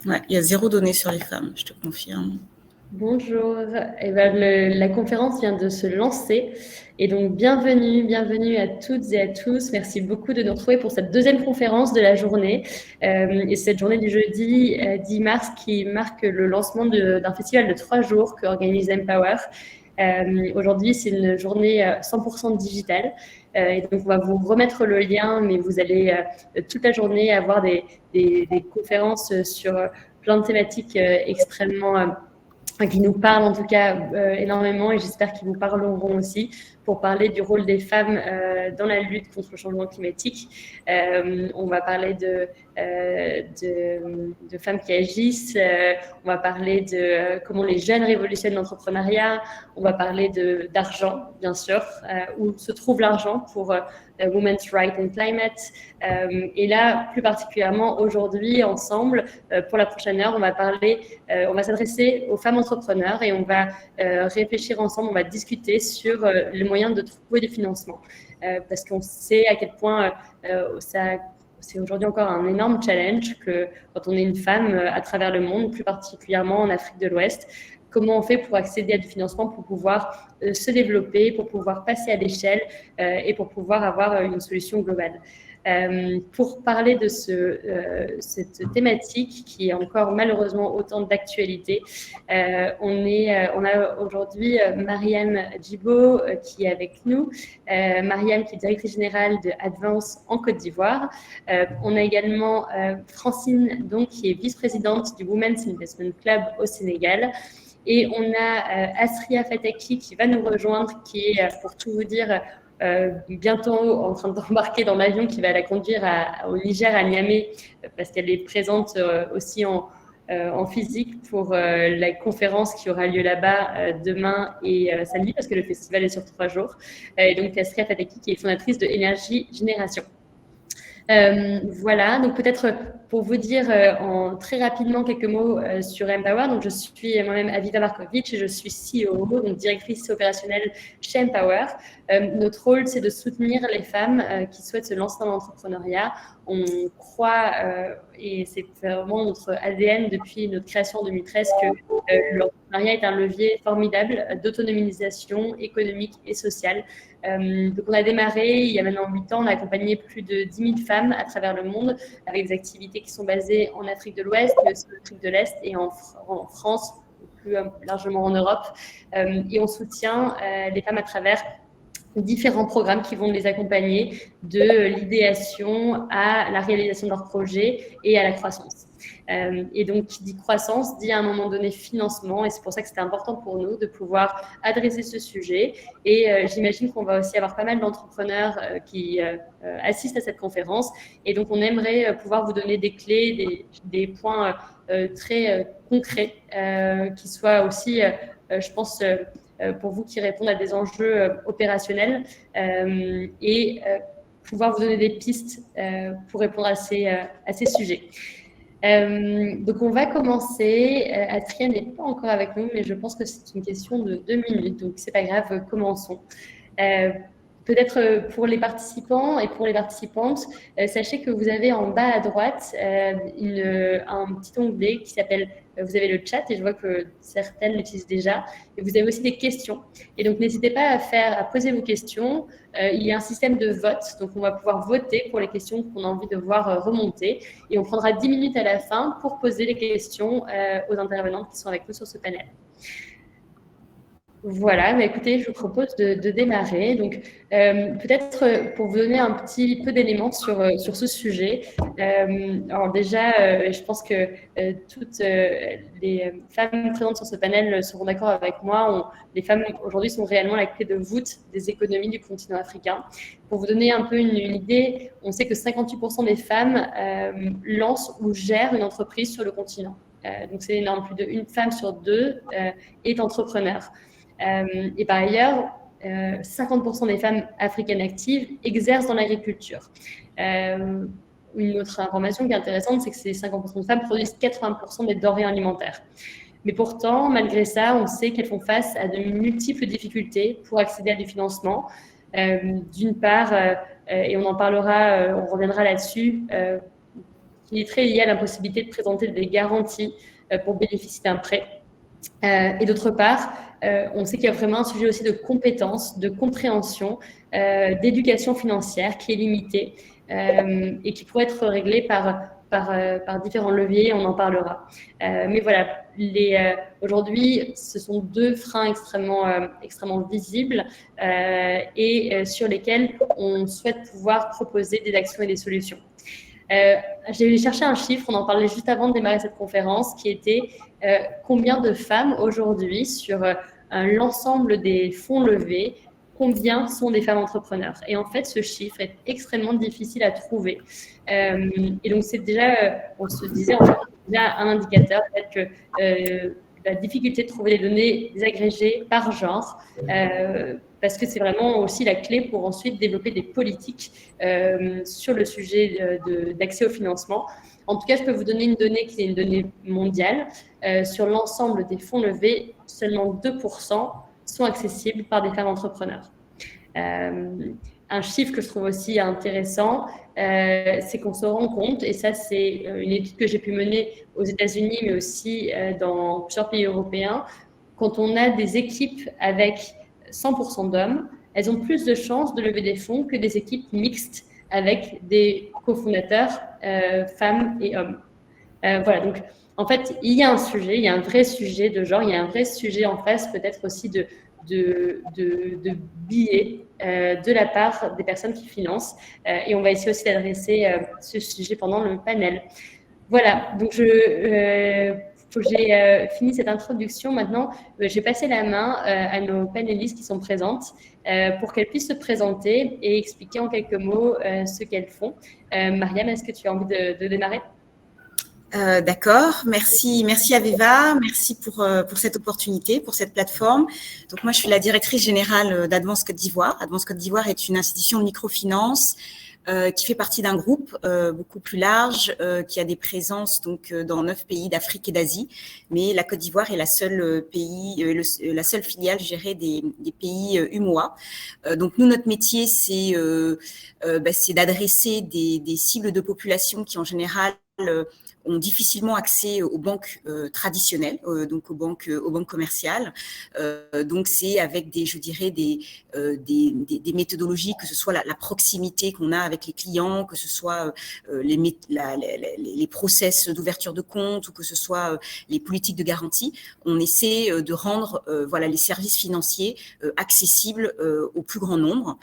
Ouais, il y a 0 donnée sur les femmes, je te confirme. Bonjour. Eh ben, la conférence vient de se lancer. Et donc, bienvenue à toutes et à tous. Merci beaucoup de nous retrouver pour cette deuxième conférence de la journée. Et cette journée du jeudi 10 mars qui marque le lancement d'un festival de 3 jours qu'organise Empower. Aujourd'hui, c'est une journée 100% digitale. Et donc, on va vous remettre le lien, mais vous allez toute la journée avoir des conférences sur plein de thématiques extrêmement qui nous parlent en tout cas énormément et j'espère qu'ils vous parleront aussi pour parler du rôle des femmes dans la lutte contre le changement climatique. On va parler de femmes qui agissent, on va parler de comment les jeunes révolutionnent l'entrepreneuriat, on va parler d'argent, bien sûr, où se trouve l'argent pour Women's Rights and Climate. Et là, plus particulièrement aujourd'hui, ensemble, pour la prochaine heure, on va s'adresser aux femmes entrepreneurs et on va réfléchir ensemble, on va discuter sur les moyens de trouver des financements. Parce qu'on sait à quel point c'est aujourd'hui encore un énorme challenge que quand on est une femme à travers le monde, plus particulièrement en Afrique de l'Ouest, comment on fait pour accéder à du financement, pour pouvoir se développer, pour pouvoir passer à l'échelle et pour pouvoir avoir une solution globale. Pour parler de cette thématique qui est encore malheureusement autant d'actualité, on a aujourd'hui Mariam Djibo qui est avec nous. Mariam qui est directrice générale de Advance en Côte d'Ivoire. On a également Francine donc, qui est vice-présidente du Women's Investment Club au Sénégal. Et on a Asria Fataki qui va nous rejoindre, qui est, pour tout vous dire, bientôt en train d'embarquer dans l'avion qui va la conduire au Niger, à Niamey, parce qu'elle est présente aussi en physique pour la conférence qui aura lieu là-bas demain et samedi, parce que le festival est sur 3 jours. Et donc, Asria Fataki, qui est fondatrice de Énergie Génération. Voilà, donc peut-être pour vous dire très rapidement quelques mots sur Empower. Donc je suis moi-même Aviva Markovic et je suis CEO, donc directrice opérationnelle chez Empower. Notre rôle, c'est de soutenir les femmes qui souhaitent se lancer dans l'entrepreneuriat. On croit, et c'est vraiment notre ADN depuis notre création en 2013, que l'entrepreneuriat est un levier formidable d'autonomisation économique et sociale. Donc on a démarré il y a maintenant 8 ans, on a accompagné plus de 10 000 femmes à travers le monde avec des activités qui sont basées en Afrique de l'Ouest, mais aussi en Afrique de l'Est et en France, plus largement en Europe. Et on soutient les femmes à travers différents programmes qui vont les accompagner de l'idéation à la réalisation de leurs projets et à la croissance. Et donc, qui dit croissance, dit à un moment donné financement, et c'est pour ça que c'était important pour nous de pouvoir adresser ce sujet. Et j'imagine qu'on va aussi avoir pas mal d'entrepreneurs qui assistent à cette conférence. Et donc, on aimerait pouvoir vous donner des clés, des points très concrets qui soient aussi, je pense, pour vous qui répondent à des enjeux opérationnels et pouvoir vous donner des pistes pour répondre à ces sujets. Donc on va commencer. Atria n'est pas encore avec nous, mais je pense que c'est une question de 2 minutes, donc c'est pas grave, commençons. Peut-être pour les participants et pour les participantes, sachez que vous avez en bas à droite un petit onglet qui s'appelle, vous avez le chat et je vois que certaines l'utilisent déjà, et vous avez aussi des questions. Et donc n'hésitez pas à poser vos questions. Il y a un système de vote, donc on va pouvoir voter pour les questions qu'on a envie de voir remonter, et on prendra 10 minutes à la fin pour poser les questions aux intervenantes qui sont avec nous sur ce panel. Voilà, mais écoutez, je vous propose de démarrer. Donc, peut-être pour vous donner un petit peu d'éléments sur ce sujet. Alors déjà, je pense que toutes les femmes présentes sur ce panel seront d'accord avec moi. Les femmes aujourd'hui sont réellement la clé de voûte des économies du continent africain. Pour vous donner un peu une idée, on sait que 58% des femmes lancent ou gèrent une entreprise sur le continent. Donc c'est énorme, plus d'une femme sur 2 est entrepreneur. Et par ailleurs, 50% des femmes africaines actives exercent dans l'agriculture. Une autre information qui est intéressante, c'est que ces 50% de femmes produisent 80% des denrées alimentaires. Mais pourtant, malgré ça, on sait qu'elles font face à de multiples difficultés pour accéder à du financement. D'une part, et on en parlera, on reviendra là-dessus, qui est très lié à l'impossibilité de présenter des garanties pour bénéficier d'un prêt. Et d'autre part, on sait qu'il y a vraiment un sujet aussi de compétences, de compréhension, d'éducation financière qui est limité et qui pourrait être réglé par différents leviers, on en parlera. Mais voilà, aujourd'hui, ce sont deux freins extrêmement visibles et sur lesquels on souhaite pouvoir proposer des actions et des solutions. J'ai cherché un chiffre, on en parlait juste avant de démarrer cette conférence, qui était combien de femmes aujourd'hui sur l'ensemble des fonds levés, combien sont des femmes entrepreneurs. Et en fait, ce chiffre est extrêmement difficile à trouver. Et donc, c'est déjà, on se disait, en fait, déjà un indicateur, peut-être que la difficulté de trouver des données désagrégées par genre, parce que c'est vraiment aussi la clé pour ensuite développer des politiques sur le sujet d'accès au financement. En tout cas, je peux vous donner une donnée qui est une donnée mondiale. Sur l'ensemble des fonds levés, seulement 2% sont accessibles par des femmes entrepreneurs. Un chiffre que je trouve aussi intéressant, c'est qu'on se rend compte, et ça c'est une étude que j'ai pu mener aux États-Unis, mais aussi dans plusieurs pays européens, quand on a des équipes avec 100% d'hommes, elles ont plus de chances de lever des fonds que des équipes mixtes avec des cofondateurs femmes et hommes. Voilà, donc en fait, il y a un sujet, il y a un vrai sujet de genre, il y a un vrai sujet en face peut-être aussi de billets de la part des personnes qui financent. Et on va essayer aussi d'adresser ce sujet pendant le panel. Voilà, donc j'ai fini cette introduction. Maintenant, je vais passer la main à nos panélistes qui sont présentes pour qu'elles puissent se présenter et expliquer en quelques mots ce qu'elles font. Mariam, est-ce que tu as envie de démarrer ? D'accord, merci Aveva, merci pour cette opportunité, pour cette plateforme. Donc moi je suis la directrice générale d'Advance Côte d'Ivoire. Advance Côte d'Ivoire est une institution de microfinance qui fait partie d'un groupe beaucoup plus large qui a des présences donc dans 9 pays d'Afrique et d'Asie, mais la Côte d'Ivoire est la seule la seule filiale gérée des pays UMOA. Donc nous notre métier c'est d'adresser des cibles de population qui en général ont difficilement accès aux banques traditionnelles, donc aux banques commerciales. Donc c'est avec des méthodologies, que ce soit la proximité qu'on a avec les clients, que ce soit les process d'ouverture de compte ou que ce soit les politiques de garantie. On essaie de rendre les services financiers accessibles au plus grand nombre.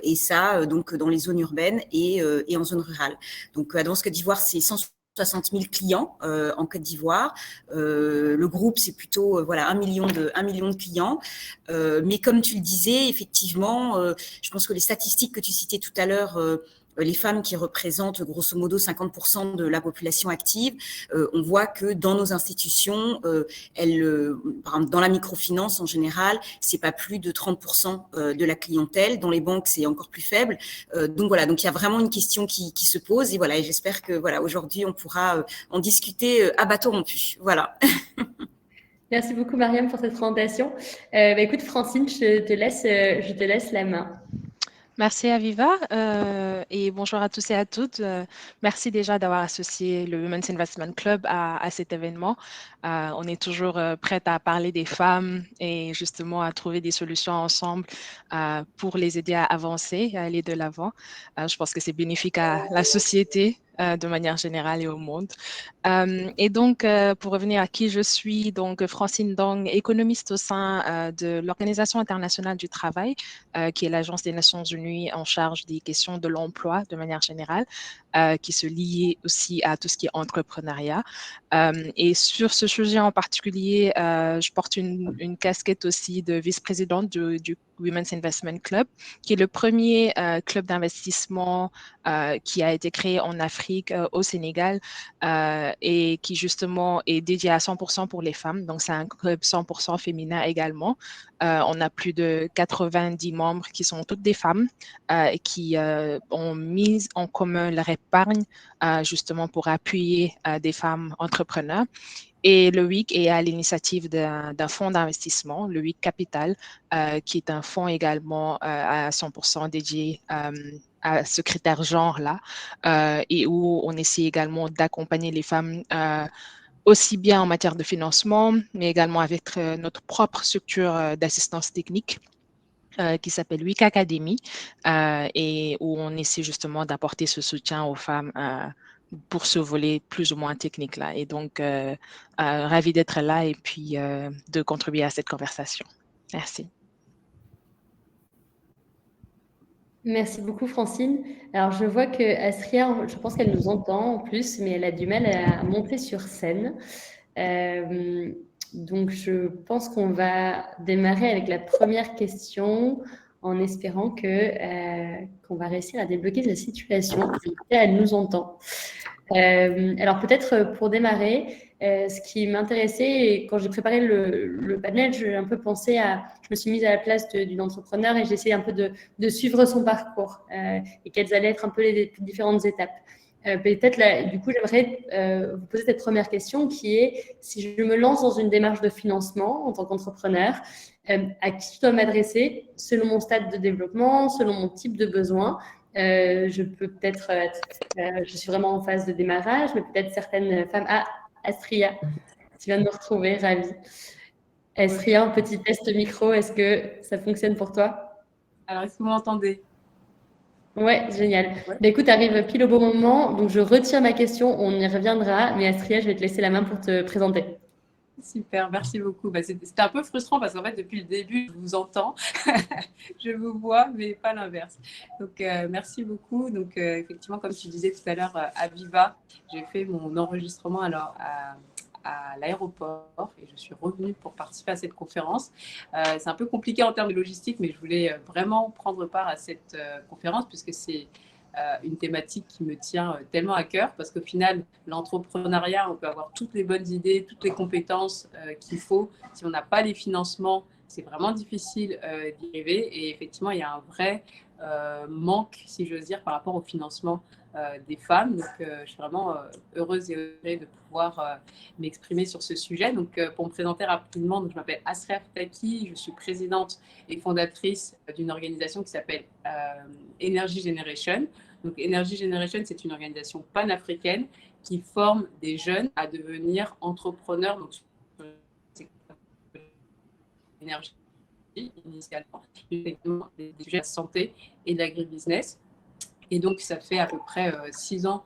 Et ça, donc dans les zones urbaines et en zone rurale. Donc, Advance Côte d'Ivoire, c'est 160 000 clients en Côte d'Ivoire. Le groupe, c'est plutôt 1 million de clients. Mais comme tu le disais, effectivement, je pense que les statistiques que tu citais tout à l'heure, les femmes qui représentent grosso modo 50% de la population active, on voit que dans nos institutions, par exemple, dans la microfinance en général, c'est pas plus de 30% de la clientèle. Dans les banques, c'est encore plus faible. Donc voilà, donc il y a vraiment une question qui se pose et voilà, et j'espère que aujourd'hui on pourra en discuter à bateau rompu. Voilà. Merci beaucoup Mariam pour cette présentation. Écoute Francine, je te laisse la main. Merci Aviva et bonjour à tous et à toutes. Merci déjà d'avoir associé le Women's Investment Club à cet événement. On est toujours prête à parler des femmes et justement à trouver des solutions ensemble pour les aider à avancer, à aller de l'avant. Je pense que c'est bénéfique à la société de manière générale et au monde. Et donc, pour revenir à qui je suis, donc Francine Dong, économiste au sein de l'Organisation internationale du travail, qui est l'agence des Nations Unies en charge des questions de l'emploi de manière générale, qui se lie aussi à tout ce qui est entrepreneuriat. Et sur ce sujet en particulier, je porte une casquette aussi de vice-présidente du Women's Investment Club, qui est le premier club d'investissement qui a été créé en Afrique, au Sénégal, et qui justement est dédié à 100% pour les femmes. Donc, c'est un club 100% féminin également. On a plus de 90 membres qui sont toutes des femmes et qui ont mis en commun leur épargne, justement pour appuyer des femmes entrepreneurs. Et le WIC est à l'initiative d'un fonds d'investissement, le WIC Capital, qui est un fonds également à 100% dédié à ce critère genre-là, et où on essaie également d'accompagner les femmes aussi bien en matière de financement, mais également avec notre propre structure d'assistance technique qui s'appelle WIC Academy, et où on essaie justement d'apporter ce soutien aux femmes pour ce volet plus ou moins technique là. Et donc, ravie d'être là et puis de contribuer à cette conversation. Merci. Merci beaucoup, Francine. Alors, je vois que Astria, je pense qu'elle nous entend en plus, mais elle a du mal à monter sur scène. Donc, je pense qu'on va démarrer avec la première question en espérant qu'on va réussir à débloquer la situation. Et elle nous entend. Alors, peut-être pour démarrer, ce qui m'intéressait, quand j'ai préparé le panel, j'ai un peu pensé je me suis mise à la place d'une entrepreneur et j'ai essayé un peu de suivre son parcours et quelles allaient être un peu les différentes étapes. Peut-être là, du coup, j'aimerais vous poser cette première question qui est, si je me lance dans une démarche de financement en tant qu'entrepreneur, à qui je dois m'adresser selon mon stade de développement, selon mon type de besoin. Je peux peut-être je suis vraiment en phase de démarrage, mais peut-être certaines femmes. Ah, Astria, tu viens de me retrouver, ravie. Astria, un petit test micro, est-ce que ça fonctionne pour toi? Alors, est-ce que vous m'entendez? Ouais, génial. Ouais. Bah, écoute, arrive pile au bon moment, donc je retire ma question, on y reviendra, mais Astria, je vais te laisser la main pour te présenter. Super, merci beaucoup. C'était un peu frustrant parce qu'en fait, depuis le début, je vous entends, je vous vois, mais pas l'inverse. Donc, merci beaucoup. Donc, effectivement, comme tu disais tout à l'heure, à Viva, j'ai fait mon enregistrement alors à l'aéroport et je suis revenue pour participer à cette conférence. C'est un peu compliqué en termes de logistique, mais je voulais vraiment prendre part à cette conférence puisque c'est une thématique qui me tient tellement à cœur parce qu'au final, l'entrepreneuriat, on peut avoir toutes les bonnes idées, toutes les compétences qu'il faut. Si on n'a pas les financements, c'est vraiment difficile d'y arriver. Et effectivement, il y a un vrai manque, si j'ose dire, par rapport au financement des femmes. Donc, je suis vraiment heureuse et honorée de pouvoir m'exprimer sur ce sujet. Donc, pour me présenter rapidement, donc, je m'appelle Asra Ftaki, je suis présidente et fondatrice d'une organisation qui s'appelle Energy Generation. Donc, Energy Generation, c'est une organisation panafricaine qui forme des jeunes à devenir entrepreneurs. Donc, énergie initialement, des sujets de santé et de l'agribusiness. Et donc, ça fait à peu près 6 ans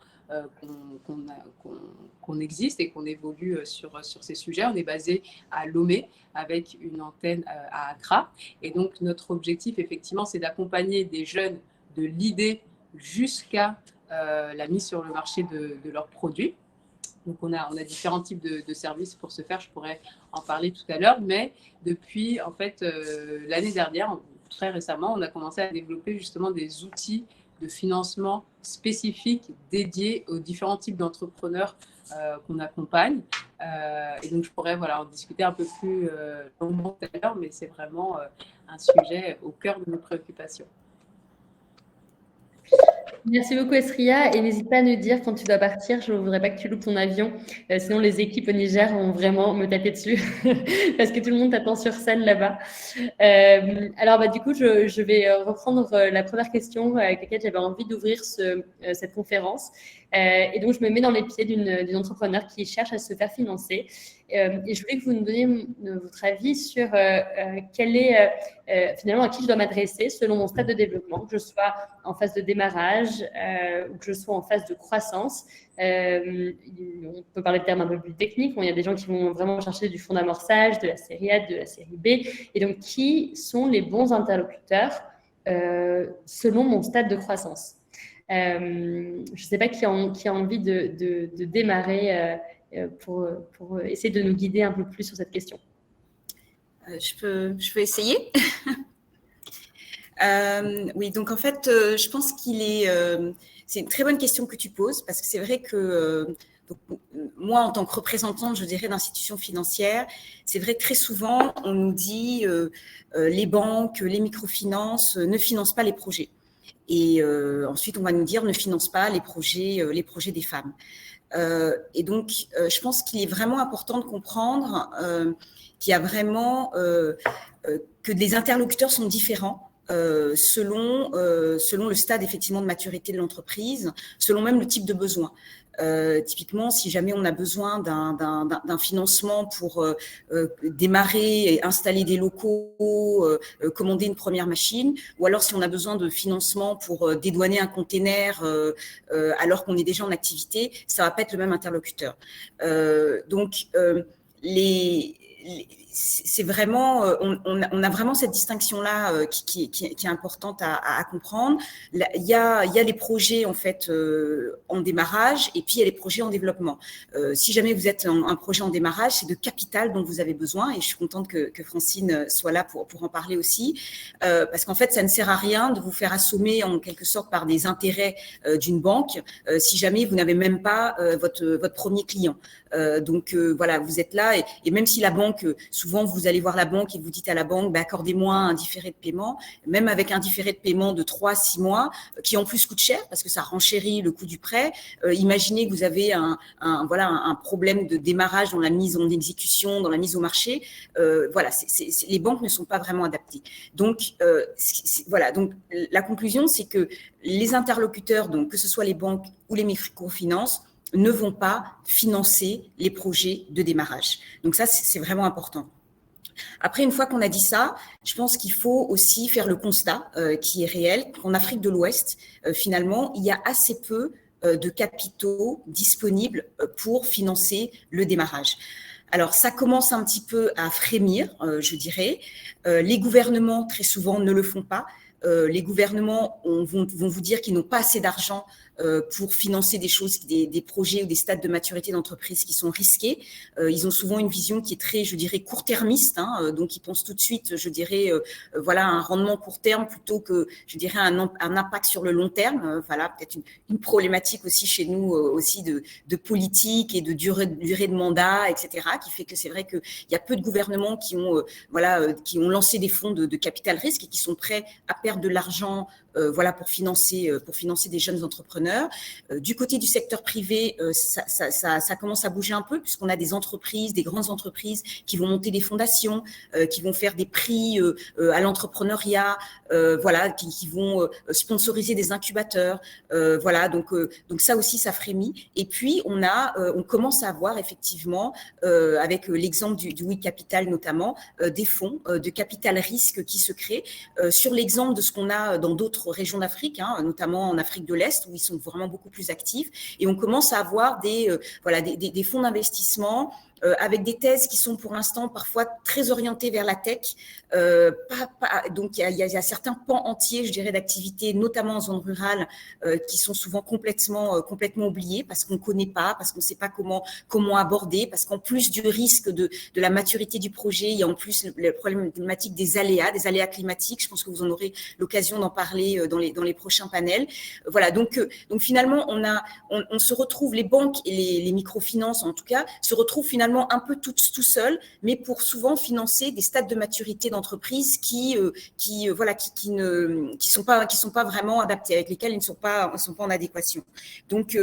qu'on existe et qu'on évolue sur ces sujets. On est basé à Lomé avec une antenne à Accra. Et donc, notre objectif, effectivement, c'est d'accompagner des jeunes de l'idée jusqu'à la mise sur le marché de leurs produits. Donc, on a différents types de services pour ce faire. Je pourrais en parler tout à l'heure. Mais depuis, en fait, l'année dernière, très récemment, on a commencé à développer justement des outils de financement spécifiques dédiés aux différents types d'entrepreneurs qu'on accompagne. Et donc, je pourrais en discuter un peu plus longuement tout à l'heure, mais c'est vraiment un sujet au cœur de nos préoccupations. Merci beaucoup, Esria. Et n'hésite pas à nous dire quand tu dois partir. Je ne voudrais pas que tu loupes ton avion. Sinon, les équipes au Niger vont vraiment me taper dessus parce que tout le monde t'attend sur scène là-bas. Alors, du coup, je vais reprendre la première question avec laquelle j'avais envie d'ouvrir cette conférence. Et donc, je me mets dans les pieds d'une entrepreneur qui cherche à se faire financer. Et je voulais que vous nous donniez votre avis sur quel est finalement à qui je dois m'adresser selon mon stade de développement, que je sois en phase de démarrage ou que je sois en phase de croissance. On peut parler de termes un peu plus techniques. Il y a des gens qui vont vraiment chercher du fonds d'amorçage, de la série A, de la série B. Et donc, qui sont les bons interlocuteurs selon mon stade de croissance? Je ne sais pas qui a envie de démarrer pour essayer de nous guider un peu plus sur cette question. Je peux essayer. Oui, donc en fait, je pense c'est une très bonne question que tu poses parce que c'est vrai que moi, en tant que représentante, je dirais, d'institutions financières, c'est vrai que très souvent, on nous dit les banques, les microfinances ne financent pas les projets. Et ensuite, on va nous dire ne finance pas les projets des femmes. Et donc, je pense qu'il est vraiment important de comprendre qu'il y a vraiment que les interlocuteurs sont différents. Selon le stade effectivement de maturité de l'entreprise, selon même le type de besoin. Typiquement, si jamais on a besoin d'un financement pour démarrer et installer des locaux, commander une première machine, ou alors si on a besoin de financement pour dédouaner un container alors qu'on est déjà en activité, ça va pas être le même interlocuteur. Donc, c'est vraiment, on a vraiment cette distinction-là qui est importante à comprendre. Il y a les projets en fait en démarrage et puis il y a les projets en développement. Si jamais vous êtes un projet en démarrage, c'est de capital dont vous avez besoin et je suis contente que Francine soit là pour en parler aussi, parce qu'en fait, ça ne sert à rien de vous faire assommer en quelque sorte par des intérêts d'une banque si jamais vous n'avez même pas votre premier client. Donc voilà, vous êtes là et même si la banque, souvent vous allez voir la banque et vous dites à la banque, accordez-moi un différé de paiement, même avec un différé de paiement de 3 à 6 mois, qui en plus coûte cher parce que ça renchérit le coût du prêt. Imaginez que vous avez un problème de démarrage dans la mise en exécution, dans la mise au marché. Les banques ne sont pas vraiment adaptées. Donc, donc la conclusion, c'est que les interlocuteurs, donc que ce soit les banques ou les microfinances, ne vont pas financer les projets de démarrage. Donc ça, c'est vraiment important. Après, une fois qu'on a dit ça, je pense qu'il faut aussi faire le constat qui est réel qu'en Afrique de l'Ouest, finalement, il y a assez peu de capitaux disponibles pour financer le démarrage. Alors, ça commence un petit peu à frémir, je dirais. Les gouvernements, très souvent, ne le font pas. Les gouvernements vont vous dire qu'ils n'ont pas assez d'argent pour financer des choses, des projets ou des stades de maturité d'entreprise qui sont risqués. Ils ont souvent une vision qui est très, je dirais, court-termiste, donc ils pensent tout de suite, je dirais, un rendement court terme plutôt que, je dirais, un impact sur le long terme. Peut-être une problématique aussi chez nous, aussi de politique et de durée de mandat, etc., qui fait que c'est vrai qu'il y a peu de gouvernements qui ont lancé des fonds de capital risque et qui sont prêts à perdre de l'argent pour financer des jeunes entrepreneurs. Du côté du secteur privé, ça commence à bouger un peu puisqu'on a des entreprises, des grandes entreprises qui vont monter des fondations, qui vont faire des prix à l'entrepreneuriat, qui vont sponsoriser des incubateurs. Donc ça aussi, ça frémit. Et puis, on commence à avoir effectivement, avec l'exemple du We Capital notamment, des fonds de capital risque qui se créent. Sur l'exemple de ce qu'on a dans d'autres régions d'Afrique, notamment en Afrique de l'Est, où ils sont vraiment beaucoup plus actifs. Et on commence à avoir des fonds d'investissement avec des thèses qui sont pour l'instant parfois très orientées vers la tech. Donc, il y a certains pans entiers, je dirais, d'activités, notamment en zone rurale, qui sont souvent complètement oubliés parce qu'on ne connaît pas, parce qu'on ne sait pas comment aborder, parce qu'en plus du risque de la maturité du projet, il y a en plus le problématique des aléas climatiques. Je pense que vous en aurez l'occasion d'en parler dans les prochains panels. Donc finalement, on se retrouve, les banques et les microfinances en tout cas, se retrouvent finalement un peu tout seuls, mais pour souvent financer des stades de maturité d'entreprise qui sont pas vraiment adaptés, avec lesquels ils ne sont pas en adéquation. Donc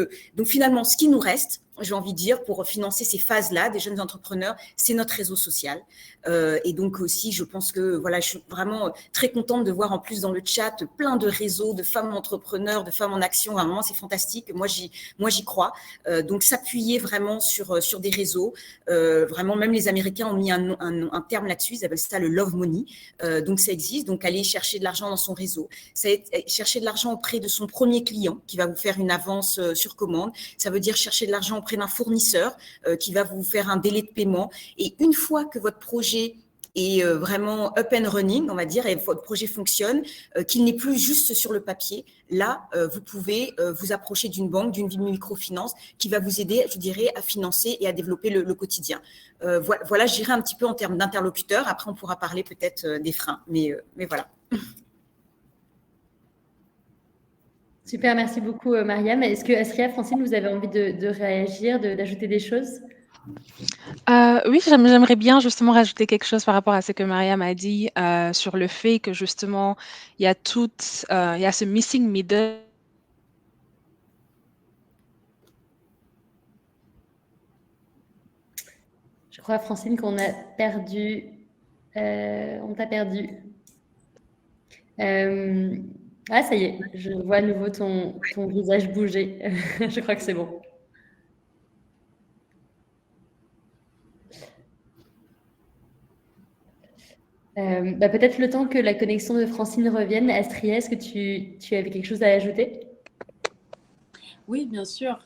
finalement, ce qui nous reste, j'ai envie de dire, pour financer ces phases-là des jeunes entrepreneurs, c'est notre réseau social. Et donc aussi, je pense que je suis vraiment très contente de voir en plus dans le chat plein de réseaux de femmes entrepreneurs, de femmes en action. Vraiment, c'est fantastique. Moi, j'y crois. Donc, s'appuyer vraiment sur des réseaux. Vraiment, même les Américains ont mis un terme là-dessus. Ils appellent ça le love money. Donc, ça existe. Donc, aller chercher de l'argent dans son réseau. Ça chercher de l'argent auprès de son premier client qui va vous faire une avance sur commande. Ça veut dire chercher de l'argent auprès d'un fournisseur qui va vous faire un délai de paiement. Et une fois que votre projet est vraiment up and running, on va dire, et votre projet fonctionne, qu'il n'est plus juste sur le papier, là, vous pouvez vous approcher d'une banque, d'une microfinance qui va vous aider, je dirais, à financer et à développer le quotidien. Voilà, je dirais un petit peu en termes d'interlocuteurs. Après, on pourra parler peut-être des freins, mais voilà. Super, merci beaucoup Mariam. Est-ce que Asria, Francine, vous avez envie de réagir, d'ajouter des choses ? Oui, j'aimerais bien justement rajouter quelque chose par rapport à ce que Mariam a dit sur le fait que justement, il y a ce missing middle. Je crois, Francine, qu'on a perdu. On t'a perdu. Ah, ça y est, je vois à nouveau ton visage bouger. Je crois que c'est bon. Peut-être le temps que la connexion de Francine revienne. Astrid, est-ce que tu avais quelque chose à ajouter? Oui, bien sûr.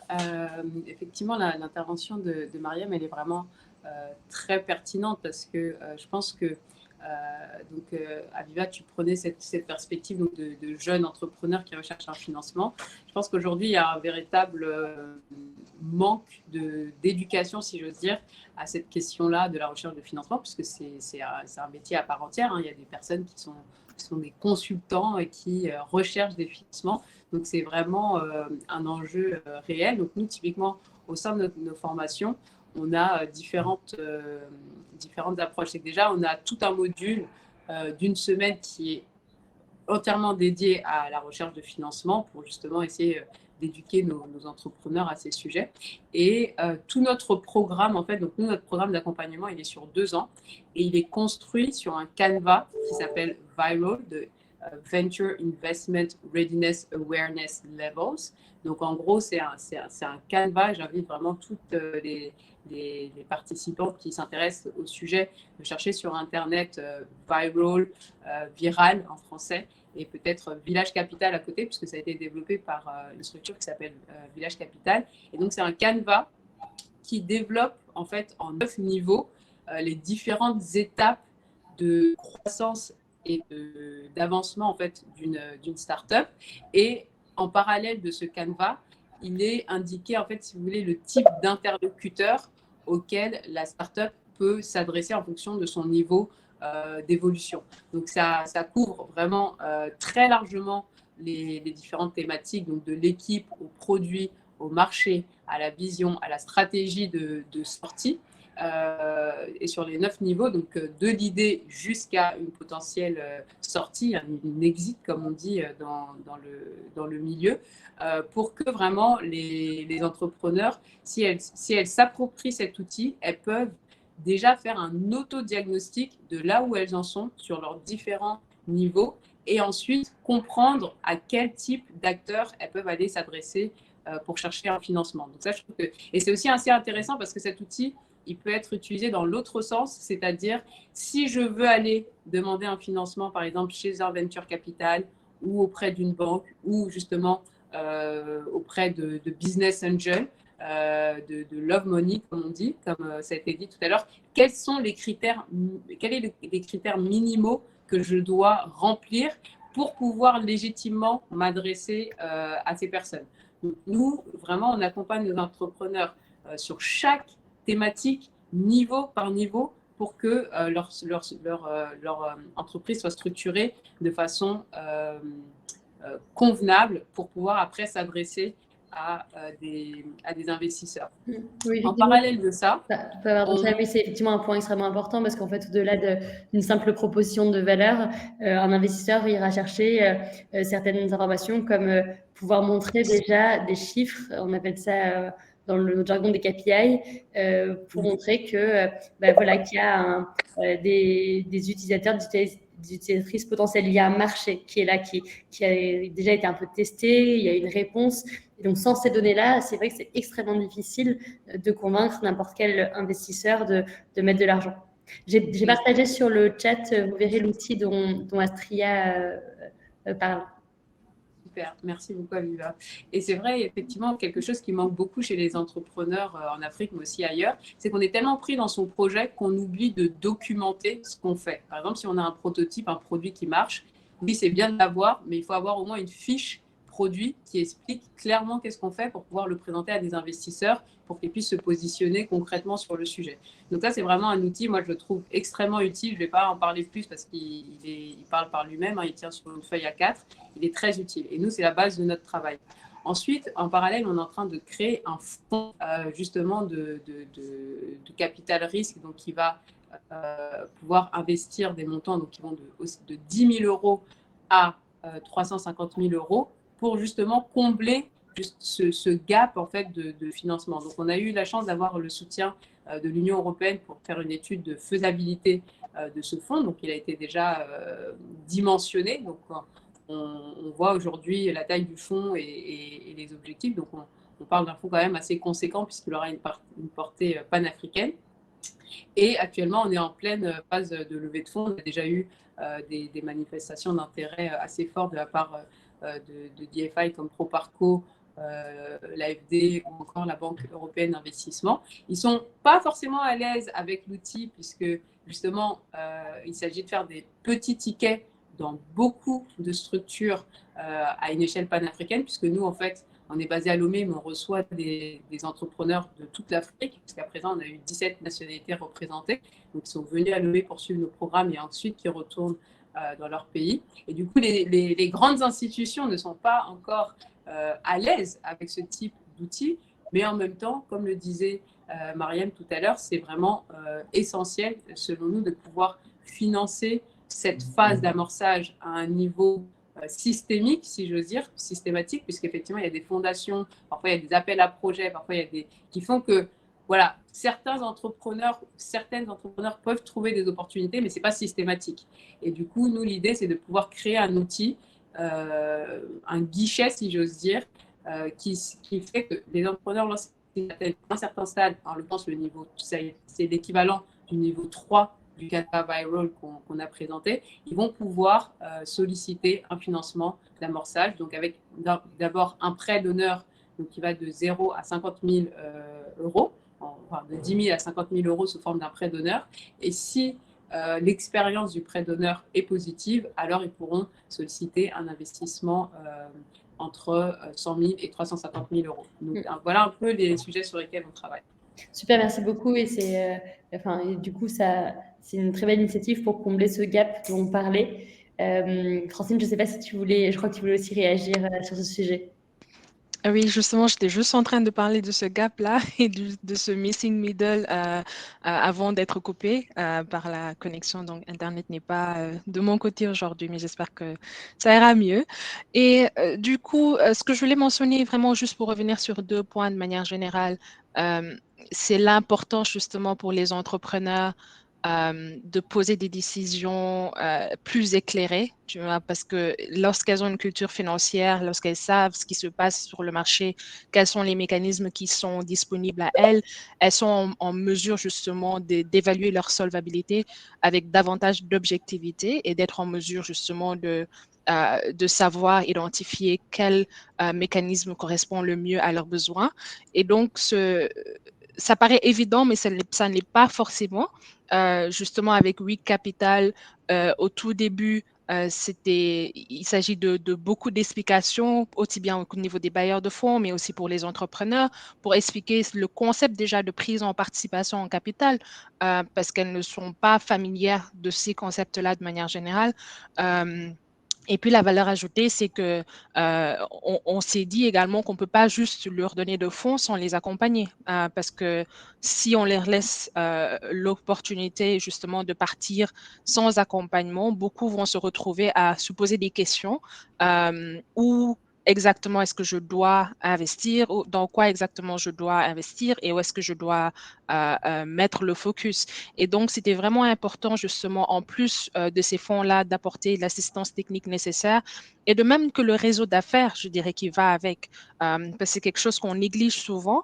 Effectivement, l'intervention de Mariam, elle est vraiment très pertinente parce que je pense que, Aviva, tu prenais cette perspective donc, de jeunes entrepreneurs qui recherchent un financement. Je pense qu'aujourd'hui, il y a un véritable manque d'éducation, si j'ose dire, à cette question-là de la recherche de financement, puisque c'est un métier à part entière. Hein. Il y a des personnes qui sont des consultants et qui recherchent des financements. Donc, c'est vraiment un enjeu réel. Donc, nous, typiquement, au sein de nos formations, on a différentes approches. C'est que déjà, on a tout un module d'une semaine qui est entièrement dédié à la recherche de financement pour justement essayer d'éduquer nos entrepreneurs à ces sujets. Et tout notre programme, en fait, donc nous, notre programme d'accompagnement, il est sur 2 ans et il est construit sur un canevas qui s'appelle Viral, de Venture Investment Readiness Awareness Levels. Donc, en gros, c'est un canevas. J'invite vraiment toutes les participants qui s'intéressent au sujet de chercher sur Internet viral en français et peut-être Village Capital à côté, puisque ça a été développé par une structure qui s'appelle Village Capital. Et donc, c'est un canevas qui développe en fait en 9 niveaux les différentes étapes de croissance et d'avancement en fait d'une start-up. Et en parallèle de ce canevas, il est indiqué en fait, si vous voulez, le type d'interlocuteur auquel la start-up peut s'adresser en fonction de son niveau d'évolution. Donc ça couvre vraiment très largement les différentes thématiques, donc de l'équipe au produit, au marché, à la vision, à la stratégie de sortie. Et sur les 9 niveaux, donc de l'idée jusqu'à une potentielle sortie, une exit comme on dit dans le milieu, pour que vraiment les entrepreneurs, si elles s'approprient cet outil, elles peuvent déjà faire un autodiagnostic de là où elles en sont sur leurs différents niveaux et ensuite comprendre à quel type d'acteurs elles peuvent aller s'adresser pour chercher un financement. Donc ça, je trouve que... Et c'est aussi assez intéressant parce que cet outil, il peut être utilisé dans l'autre sens, c'est-à-dire si je veux aller demander un financement, par exemple, chez un venture capital ou auprès d'une banque ou justement auprès de business angel, de love money, comme on dit, comme ça a été dit tout à l'heure, quels sont les critères minimaux que je dois remplir pour pouvoir légitimement m'adresser à ces personnes. Donc, nous, vraiment, on accompagne nos entrepreneurs sur chaque thématique, niveau par niveau, pour que leur entreprise soit structurée de façon convenable pour pouvoir après s'adresser à des investisseurs. Oui, en parallèle de ça, oui, c'est effectivement un point extrêmement important parce qu'en fait, au-delà d'une simple proposition de valeur, un investisseur ira chercher certaines informations comme pouvoir montrer déjà des chiffres, on appelle ça dans le jargon des KPI, pour montrer que voilà, qu'il y a des utilisateurs, des utilisatrices potentielles, il y a un marché qui est là, qui a déjà été un peu testé, il y a une réponse. Et donc, sans ces données-là, c'est vrai que c'est extrêmement difficile de convaincre n'importe quel investisseur de mettre de l'argent. J'ai partagé sur le chat, vous verrez l'outil dont Astria parle. Super, merci beaucoup Aviva. Et c'est vrai, effectivement, quelque chose qui manque beaucoup chez les entrepreneurs en Afrique, mais aussi ailleurs, c'est qu'on est tellement pris dans son projet qu'on oublie de documenter ce qu'on fait. Par exemple, si on a un prototype, un produit qui marche, oui, c'est bien de l'avoir, mais il faut avoir au moins une fiche produit qui explique clairement qu'est-ce qu'on fait pour pouvoir le présenter à des investisseurs pour qu'ils puissent se positionner concrètement sur le sujet. Donc ça, c'est vraiment un outil, moi, je le trouve extrêmement utile. Je ne vais pas en parler plus parce qu'il parle par lui-même, hein, il tient sur une feuille A4. Il est très utile. Et nous, c'est la base de notre travail. Ensuite, en parallèle, on est en train de créer un fonds justement de capital risque, donc qui va pouvoir investir des montants donc, qui vont de 10 000 euros à 350 000 euros pour justement combler ce gap en fait, de financement. Donc, on a eu la chance d'avoir le soutien de l'Union européenne pour faire une étude de faisabilité de ce fonds. Donc, il a été déjà dimensionné. Donc, on voit aujourd'hui la taille du fonds et les objectifs. Donc, on parle d'un fonds quand même assez conséquent puisqu'il aura une portée panafricaine. Et actuellement, on est en pleine phase de levée de fonds. On a déjà eu des manifestations d'intérêt assez fortes de la part de DFI comme Proparco, l'AFD ou encore la Banque européenne d'investissement. Ils ne sont pas forcément à l'aise avec l'outil puisque justement, il s'agit de faire des petits tickets dans beaucoup de structures à une échelle panafricaine puisque nous, en fait, on est basé à Lomé, mais on reçoit des entrepreneurs de toute l'Afrique. Jusqu'à présent, on a eu 17 nationalités représentées. Donc, ils sont venus à Lomé pour suivre nos programmes et ensuite qui retournent dans leur pays. Et du coup, les grandes institutions ne sont pas encore à l'aise avec ce type d'outils. Mais en même temps, comme le disait Mariam tout à l'heure, c'est vraiment essentiel, selon nous, de pouvoir financer cette phase d'amorçage à un niveau systémique, si j'ose dire, systématique, puisqu'effectivement, il y a des fondations, parfois il y a des appels à projets, parfois il y a des qui font que, voilà, certaines entrepreneurs peuvent trouver des opportunités, mais ce n'est pas systématique. Et du coup, nous, l'idée, c'est de pouvoir créer un outil, un guichet, si j'ose dire, qui fait que les entrepreneurs, lorsqu'ils atteignent un certain stade, en l'occurrence, le niveau, c'est l'équivalent du niveau 3 du Canva Viral qu'on a présenté, ils vont pouvoir solliciter un financement d'amorçage, donc avec d'abord un prêt d'honneur qui va de 0 à 50 000 euros, enfin de 10 000 à 50 000 euros sous forme d'un prêt d'honneur. Et si l'expérience du prêt d'honneur est positive, alors ils pourront solliciter un investissement entre 100 000 et 350 000 euros. Donc voilà un peu les sujets sur lesquels on travaille. Super, merci beaucoup. Et du coup, c'est une très belle initiative pour combler ce gap dont on parlait. Francine, je ne sais pas si je crois que tu voulais aussi réagir sur ce sujet. Oui, justement, j'étais juste en train de parler de ce gap-là et de ce missing middle avant d'être coupé par la connexion. Donc, Internet n'est pas de mon côté aujourd'hui, mais j'espère que ça ira mieux. Et du coup, ce que je voulais mentionner vraiment juste pour revenir sur 2 points de manière générale, c'est l'importance justement pour les entrepreneurs de poser des décisions plus éclairées, tu vois, parce que lorsqu'elles ont une culture financière, lorsqu'elles savent ce qui se passe sur le marché, quels sont les mécanismes qui sont disponibles à elles, elles sont en mesure justement d'évaluer leur solvabilité avec davantage d'objectivité et d'être en mesure justement de savoir identifier quel mécanisme correspond le mieux à leurs besoins. Et donc, ça paraît évident, mais ça ne l'est pas forcément. Justement, avec Week Capital, au tout début, il s'agit de beaucoup d'explications, aussi bien au niveau des bailleurs de fonds, mais aussi pour les entrepreneurs, pour expliquer le concept déjà de prise en participation en capital, parce qu'elles ne sont pas familières de ces concepts-là de manière générale. Et puis la valeur ajoutée, c'est que on s'est dit également qu'on ne peut pas juste leur donner de fonds sans les accompagner, parce que si on leur laisse l'opportunité justement de partir sans accompagnement, beaucoup vont se retrouver à se poser des questions où exactement est-ce que je dois investir, dans quoi exactement je dois investir et où est-ce que je dois mettre le focus. Et donc, c'était vraiment important justement, en plus de ces fonds-là, d'apporter l'assistance technique nécessaire et de même que le réseau d'affaires, je dirais, qui va avec, parce que c'est quelque chose qu'on néglige souvent,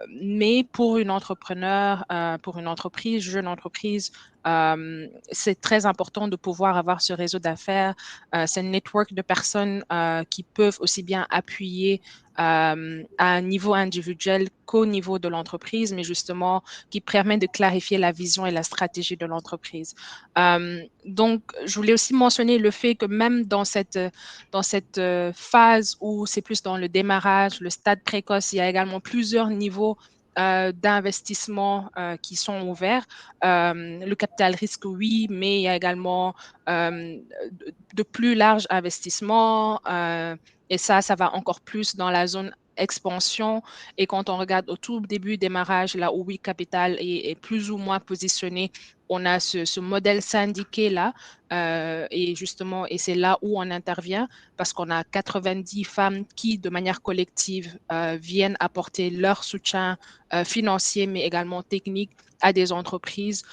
mais pour une entrepreneur, pour une entreprise, jeune entreprise, c'est très important de pouvoir avoir ce réseau d'affaires, ce network de personnes qui peuvent aussi bien appuyer à un niveau individuel qu'au niveau de l'entreprise, mais justement qui permet de clarifier la vision et la stratégie de l'entreprise. Donc, je voulais aussi mentionner le fait que même dans cette phase où c'est plus dans le démarrage, le stade précoce, il y a également plusieurs niveaux d'investissement qui sont ouverts. Le capital risque, oui, mais il y a également de plus larges investissements, Et ça va encore plus dans la zone expansion. Et quand on regarde au tout début démarrage, là où WIC Capital est plus ou moins positionné, on a ce modèle syndiqué-là. Et justement, et c'est là où on intervient parce qu'on a 90 femmes qui, de manière collective, viennent apporter leur soutien financier, mais également technique à des entreprises.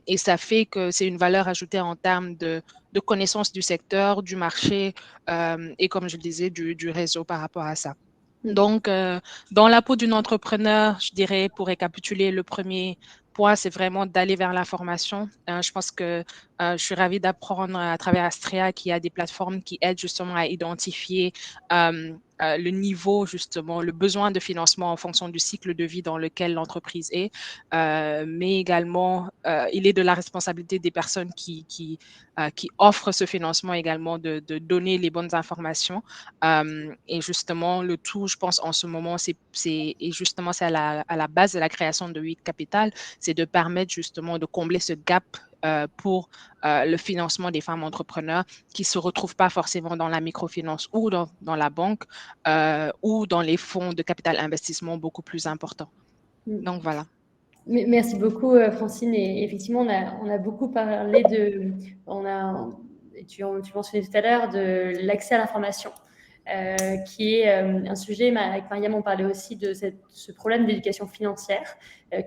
Et ça fait que c'est une valeur ajoutée en termes de connaissance du secteur, du marché et, comme je le disais, du réseau par rapport à ça. Donc, dans la peau d'une entrepreneur, je dirais, pour récapituler, le premier point, c'est vraiment d'aller vers la formation. Je pense que je suis ravie d'apprendre à travers Astrea qu'il y a des plateformes qui aident justement à identifier le niveau, justement, le besoin de financement en fonction du cycle de vie dans lequel l'entreprise est. Mais également, il est de la responsabilité des personnes qui offrent ce financement également de donner les bonnes informations. Et justement, le tout, je pense, en ce moment, c'est à la base de la création de WIC Capital, c'est de permettre justement de combler ce gap pour le financement des femmes entrepreneurs qui ne se retrouvent pas forcément dans la microfinance ou dans la banque ou dans les fonds de capital investissement beaucoup plus importants. Donc, voilà. Merci beaucoup, Francine. Et effectivement, on a beaucoup parlé tu mentionnais tout à l'heure de l'accès à l'information, qui est un sujet, avec Mariam, on parlait aussi de ce problème d'éducation financière,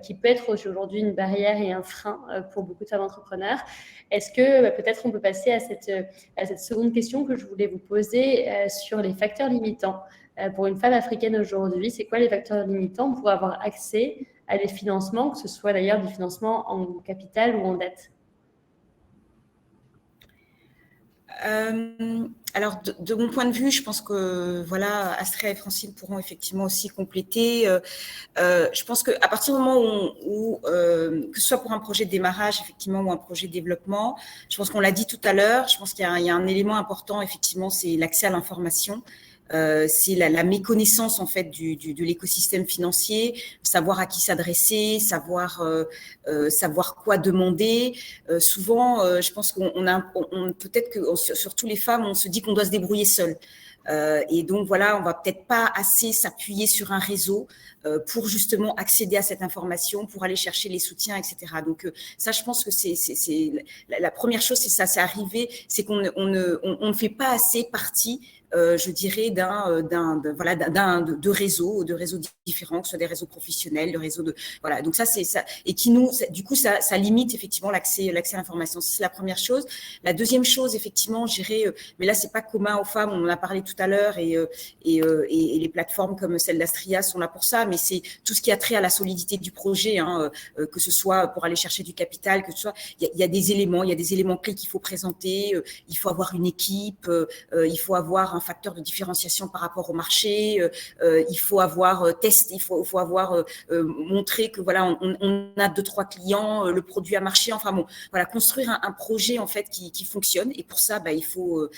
qui peut être aujourd'hui une barrière et un frein pour beaucoup de femmes entrepreneurs. Est-ce que peut-être on peut passer à cette seconde question que je voulais vous poser sur les facteurs limitants pour une femme africaine aujourd'hui? C'est quoi les facteurs limitants pour avoir accès à des financements, que ce soit d'ailleurs des financements en capital ou en dette? Alors, de mon point de vue, je pense que voilà, Astrea et Francine pourront effectivement aussi compléter. Je pense qu'à partir du moment où que ce soit pour un projet de démarrage, effectivement, ou un projet de développement, je pense qu'on l'a dit tout à l'heure, je pense qu'il y a un élément important, effectivement, c'est l'accès à l'information. C'est la méconnaissance en fait de l'écosystème financier, savoir à qui s'adresser, savoir quoi demander. Souvent, je pense peut-être que surtout les femmes, on se dit qu'on doit se débrouiller seule. Et donc voilà, on va peut-être pas assez s'appuyer sur un réseau pour justement accéder à cette information, pour aller chercher les soutiens, etc. Donc ça, je pense que c'est la première chose, c'est ça, c'est arriver, c'est qu'on ne fait pas assez partie. Je dirais de réseaux différents, que ce soit des réseaux professionnels, de réseaux de voilà. Donc ça c'est ça et qui du coup ça limite effectivement l'accès à l'information. C'est la première chose. La deuxième chose effectivement, je dirais, mais là c'est pas commun aux femmes, on en a parlé tout à l'heure et les plateformes comme celle d'Astria sont là pour ça, mais c'est tout ce qui a trait à la solidité du projet, que ce soit pour aller chercher du capital, que ce soit il y a des éléments clés qu'il faut présenter. Il faut avoir une équipe, il faut avoir un facteur de différenciation par rapport au marché, il faut avoir testé, il faut avoir montré que voilà, on a 2-3 clients, le produit a marché, enfin bon, voilà, construire un projet en fait qui fonctionne. Et pour ça, il faut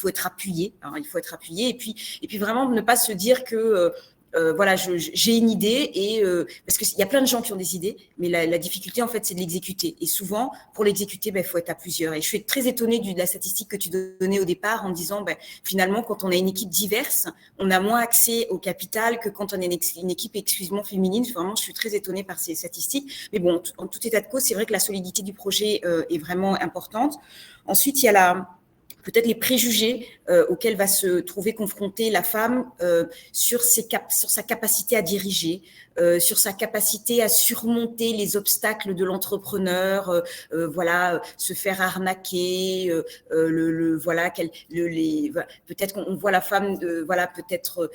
être appuyé, il faut être appuyé et puis vraiment ne pas se dire que voilà, j'ai une idée parce qu'il y a plein de gens qui ont des idées, mais la difficulté en fait c'est de l'exécuter. Et souvent pour l'exécuter, il faut être à plusieurs. Et je suis très étonnée de la statistique que tu donnais au départ en disant finalement quand on a une équipe diverse, on a moins accès au capital que quand on a une équipe exclusivement féminine. Vraiment, je suis très étonnée par ces statistiques. Mais bon, en tout état de cause, c'est vrai que la solidité du projet est vraiment importante. Ensuite, il y a peut-être les préjugés auxquels va se trouver confrontée la femme sur sa capacité à diriger, sur sa capacité à surmonter les obstacles de l'entrepreneur, voilà, se faire arnaquer, peut-être qu'on voit la femme, peut-être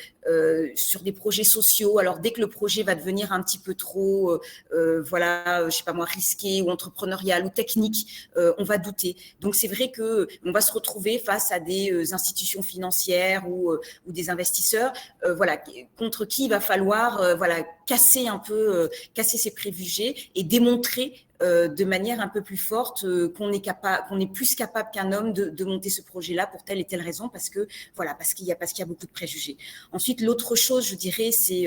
sur des projets sociaux. Alors dès que le projet va devenir un petit peu trop, je sais pas moi, risqué ou entrepreneurial ou technique, on va douter. Donc c'est vrai que on va se retrouver face à des institutions financières ou des investisseurs, contre qui il va falloir casser ces préjugés et démontrer de manière un peu plus forte qu'on est plus capable qu'un homme de monter ce projet-là pour telle et telle raison, parce qu'il y a beaucoup de préjugés. Ensuite, l'autre chose, je dirais, c'est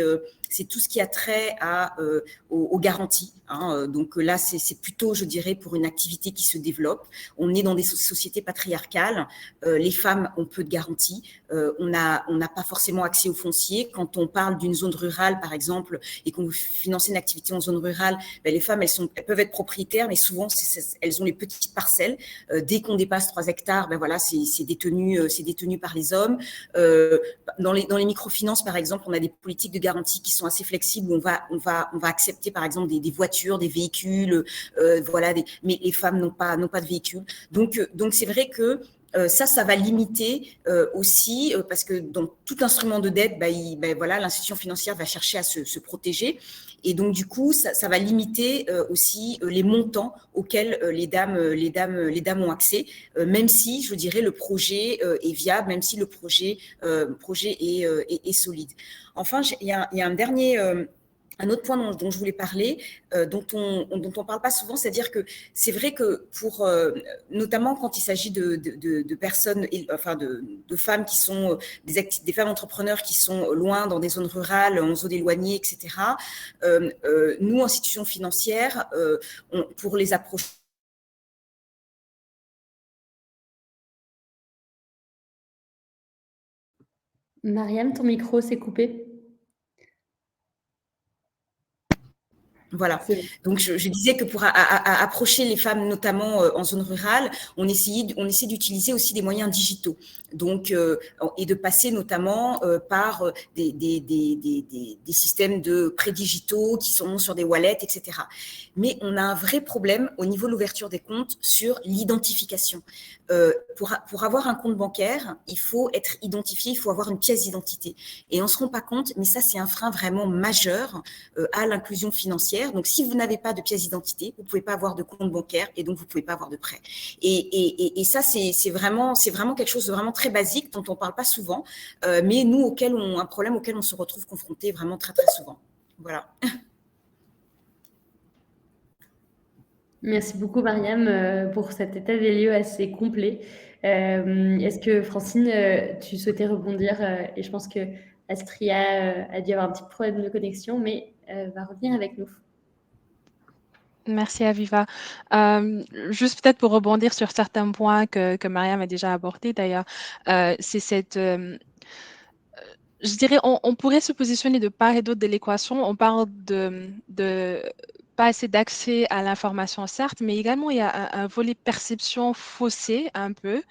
c'est tout ce qui a trait aux garanties. Donc là, c'est plutôt, je dirais, pour une activité qui se développe. On est dans des sociétés patriarcales. Les femmes ont peu de garanties. On n'a pas forcément accès au foncier. Quand on parle d'une zone rurale, par exemple, et qu'on veut financer une activité en zone rurale, les femmes, elles peuvent être propriétaires, mais souvent, elles ont les petites parcelles. Dès qu'on dépasse 3 hectares, voilà, c'est détenu par les hommes. Dans les microfinances, par exemple, on a des politiques de garantie qui sont assez flexibles. On va accepter, par exemple, des voitures, des véhicules, voilà, mais les femmes n'ont pas de véhicules. Donc c'est vrai que ça va limiter aussi, parce que dans tout instrument de dette, voilà, l'institution financière va chercher à se protéger. Et donc, du coup, ça va limiter aussi les montants auxquels les dames ont accès, même si, je dirais, le projet est viable, même si le projet est solide. Enfin, il y a un autre point dont je voulais parler, dont on parle pas souvent, c'est-à-dire que c'est vrai que notamment quand il s'agit de personnes, enfin de femmes qui sont des femmes entrepreneurs qui sont loin dans des zones rurales, en zones éloignées, etc. Nous, institutions financières, pour les approcher. Mariam, ton micro s'est coupé. Voilà. Donc, je disais que pour approcher les femmes, notamment en zone rurale, on essaie d'utiliser aussi des moyens digitaux. Donc, et de passer notamment par des systèmes de prêts digitaux qui sont sur des wallets, etc. Mais on a un vrai problème au niveau de l'ouverture des comptes sur l'identification. Pour avoir un compte bancaire, il faut être identifié, il faut avoir une pièce d'identité. Et on ne se rend pas compte, mais ça, c'est un frein vraiment majeur à l'inclusion financière. Donc, si vous n'avez pas de pièce d'identité, vous ne pouvez pas avoir de compte bancaire et donc vous ne pouvez pas avoir de prêt. Et ça, c'est vraiment quelque chose de vraiment très basique dont on ne parle pas souvent, mais nous, un problème auquel on se retrouve confronté vraiment très, très souvent. Voilà. Merci beaucoup, Mariam, pour cet état des lieux assez complet. Est-ce que, Francine, tu souhaitais rebondir et je pense que Astria a dû avoir un petit problème de connexion, mais va revenir avec nous. Merci Aviva. Juste peut-être pour rebondir sur certains points que Mariam a déjà abordés d'ailleurs, c'est je dirais, on pourrait se positionner de part et d'autre de l'équation. On parle de pas assez d'accès à l'information, certes, mais également il y a un volet perception faussé un peu,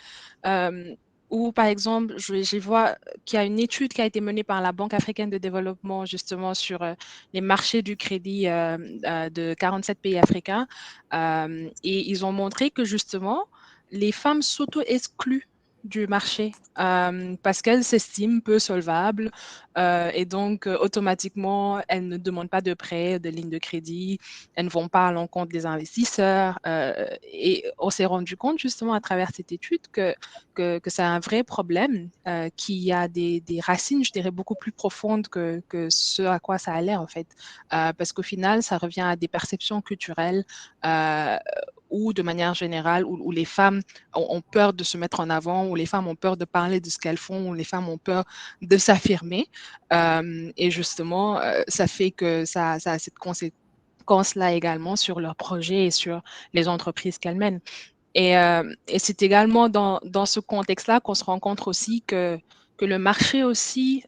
où par exemple, je vois qu'il y a une étude qui a été menée par la Banque africaine de développement justement sur les marchés du crédit de 47 pays africains, et ils ont montré que justement, les femmes s'auto-excluent du marché parce qu'elles s'estiment peu solvables et donc automatiquement elles ne demandent pas de prêt, de ligne de crédit, elles ne vont pas à l'encontre des investisseurs et on s'est rendu compte justement à travers cette étude que c'est un vrai problème qui a des racines, je dirais, beaucoup plus profondes que ce à quoi ça a l'air en fait, parce qu'au final ça revient à des perceptions culturelles ou de manière générale, où les femmes ont peur de se mettre en avant, où les femmes ont peur de parler de ce qu'elles font, où les femmes ont peur de s'affirmer. Et justement, ça fait que ça a cette conséquence-là également sur leurs projets et sur les entreprises qu'elles mènent. Et c'est également dans ce contexte-là qu'on se rend compte aussi que le marché aussi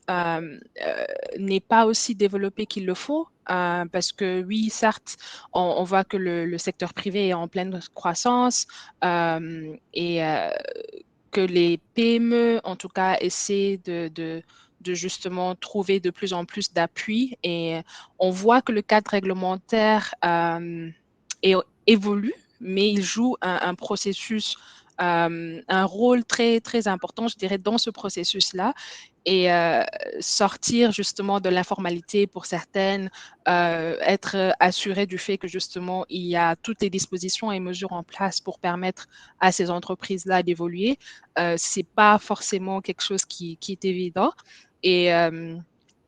n'est pas aussi développé qu'il le faut, parce que oui, certes, on voit que le secteur privé est en pleine croissance et que les PME, en tout cas, essaient de justement trouver de plus en plus d'appui. Et on voit que le cadre réglementaire évolue, mais il joue un processus, un rôle très, très important, je dirais, dans ce processus-là. Et sortir justement de l'informalité pour certaines, être assuré du fait que justement il y a toutes les dispositions et mesures en place pour permettre à ces entreprises-là d'évoluer, c'est pas forcément quelque chose qui est évident. Et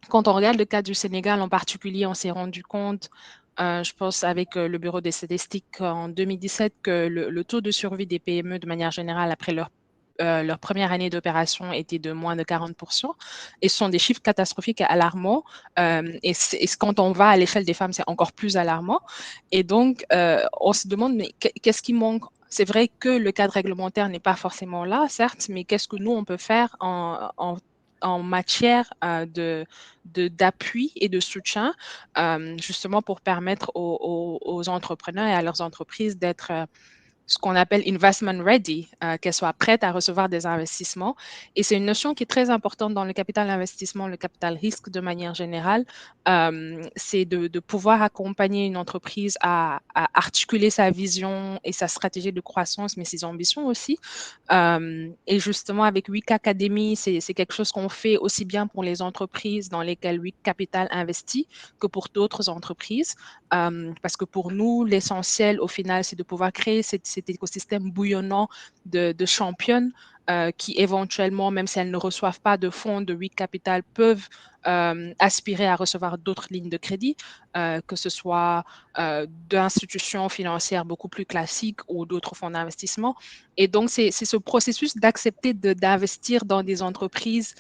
quand on regarde le cas du Sénégal en particulier, on s'est rendu compte, je pense avec le Bureau des statistiques en 2017, que le taux de survie des PME de manière générale après leur leur première année d'opération était de moins de 40%. Et ce sont des chiffres catastrophiques et alarmants. Et quand on va à l'échelle des femmes, c'est encore plus alarmant. Et donc, on se demande, mais qu'est-ce qui manque? C'est vrai que le cadre réglementaire n'est pas forcément là, certes, mais qu'est-ce que nous, on peut faire en matière d'appui et de soutien, justement pour permettre aux entrepreneurs et à leurs entreprises d'être ce qu'on appelle investment ready, qu'elles soient prêtes à recevoir des investissements. Et c'est une notion qui est très importante dans le capital investissement, le capital risque de manière générale. C'est de pouvoir accompagner une entreprise à articuler sa vision et sa stratégie de croissance, mais ses ambitions aussi. Et justement, avec Week Academy, c'est quelque chose qu'on fait aussi bien pour les entreprises dans lesquelles Week Capital investit que pour d'autres entreprises. Parce que pour nous, l'essentiel au final, c'est de pouvoir créer cet écosystème bouillonnant de championnes qui éventuellement, même si elles ne reçoivent pas de fonds de Week Capital, peuvent aspirer à recevoir d'autres lignes de crédit, que ce soit d'institutions financières beaucoup plus classiques ou d'autres fonds d'investissement. Et donc, c'est ce processus d'accepter d'investir dans des entreprises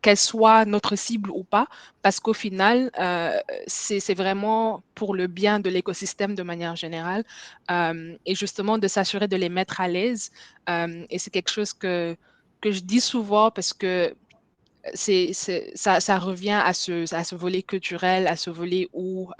qu'elles soient notre cible ou pas, parce qu'au final, c'est vraiment pour le bien de l'écosystème de manière générale, et justement de s'assurer de les mettre à l'aise. Et c'est quelque chose que je dis souvent parce que ça revient à ce volet culturel, à ce volet où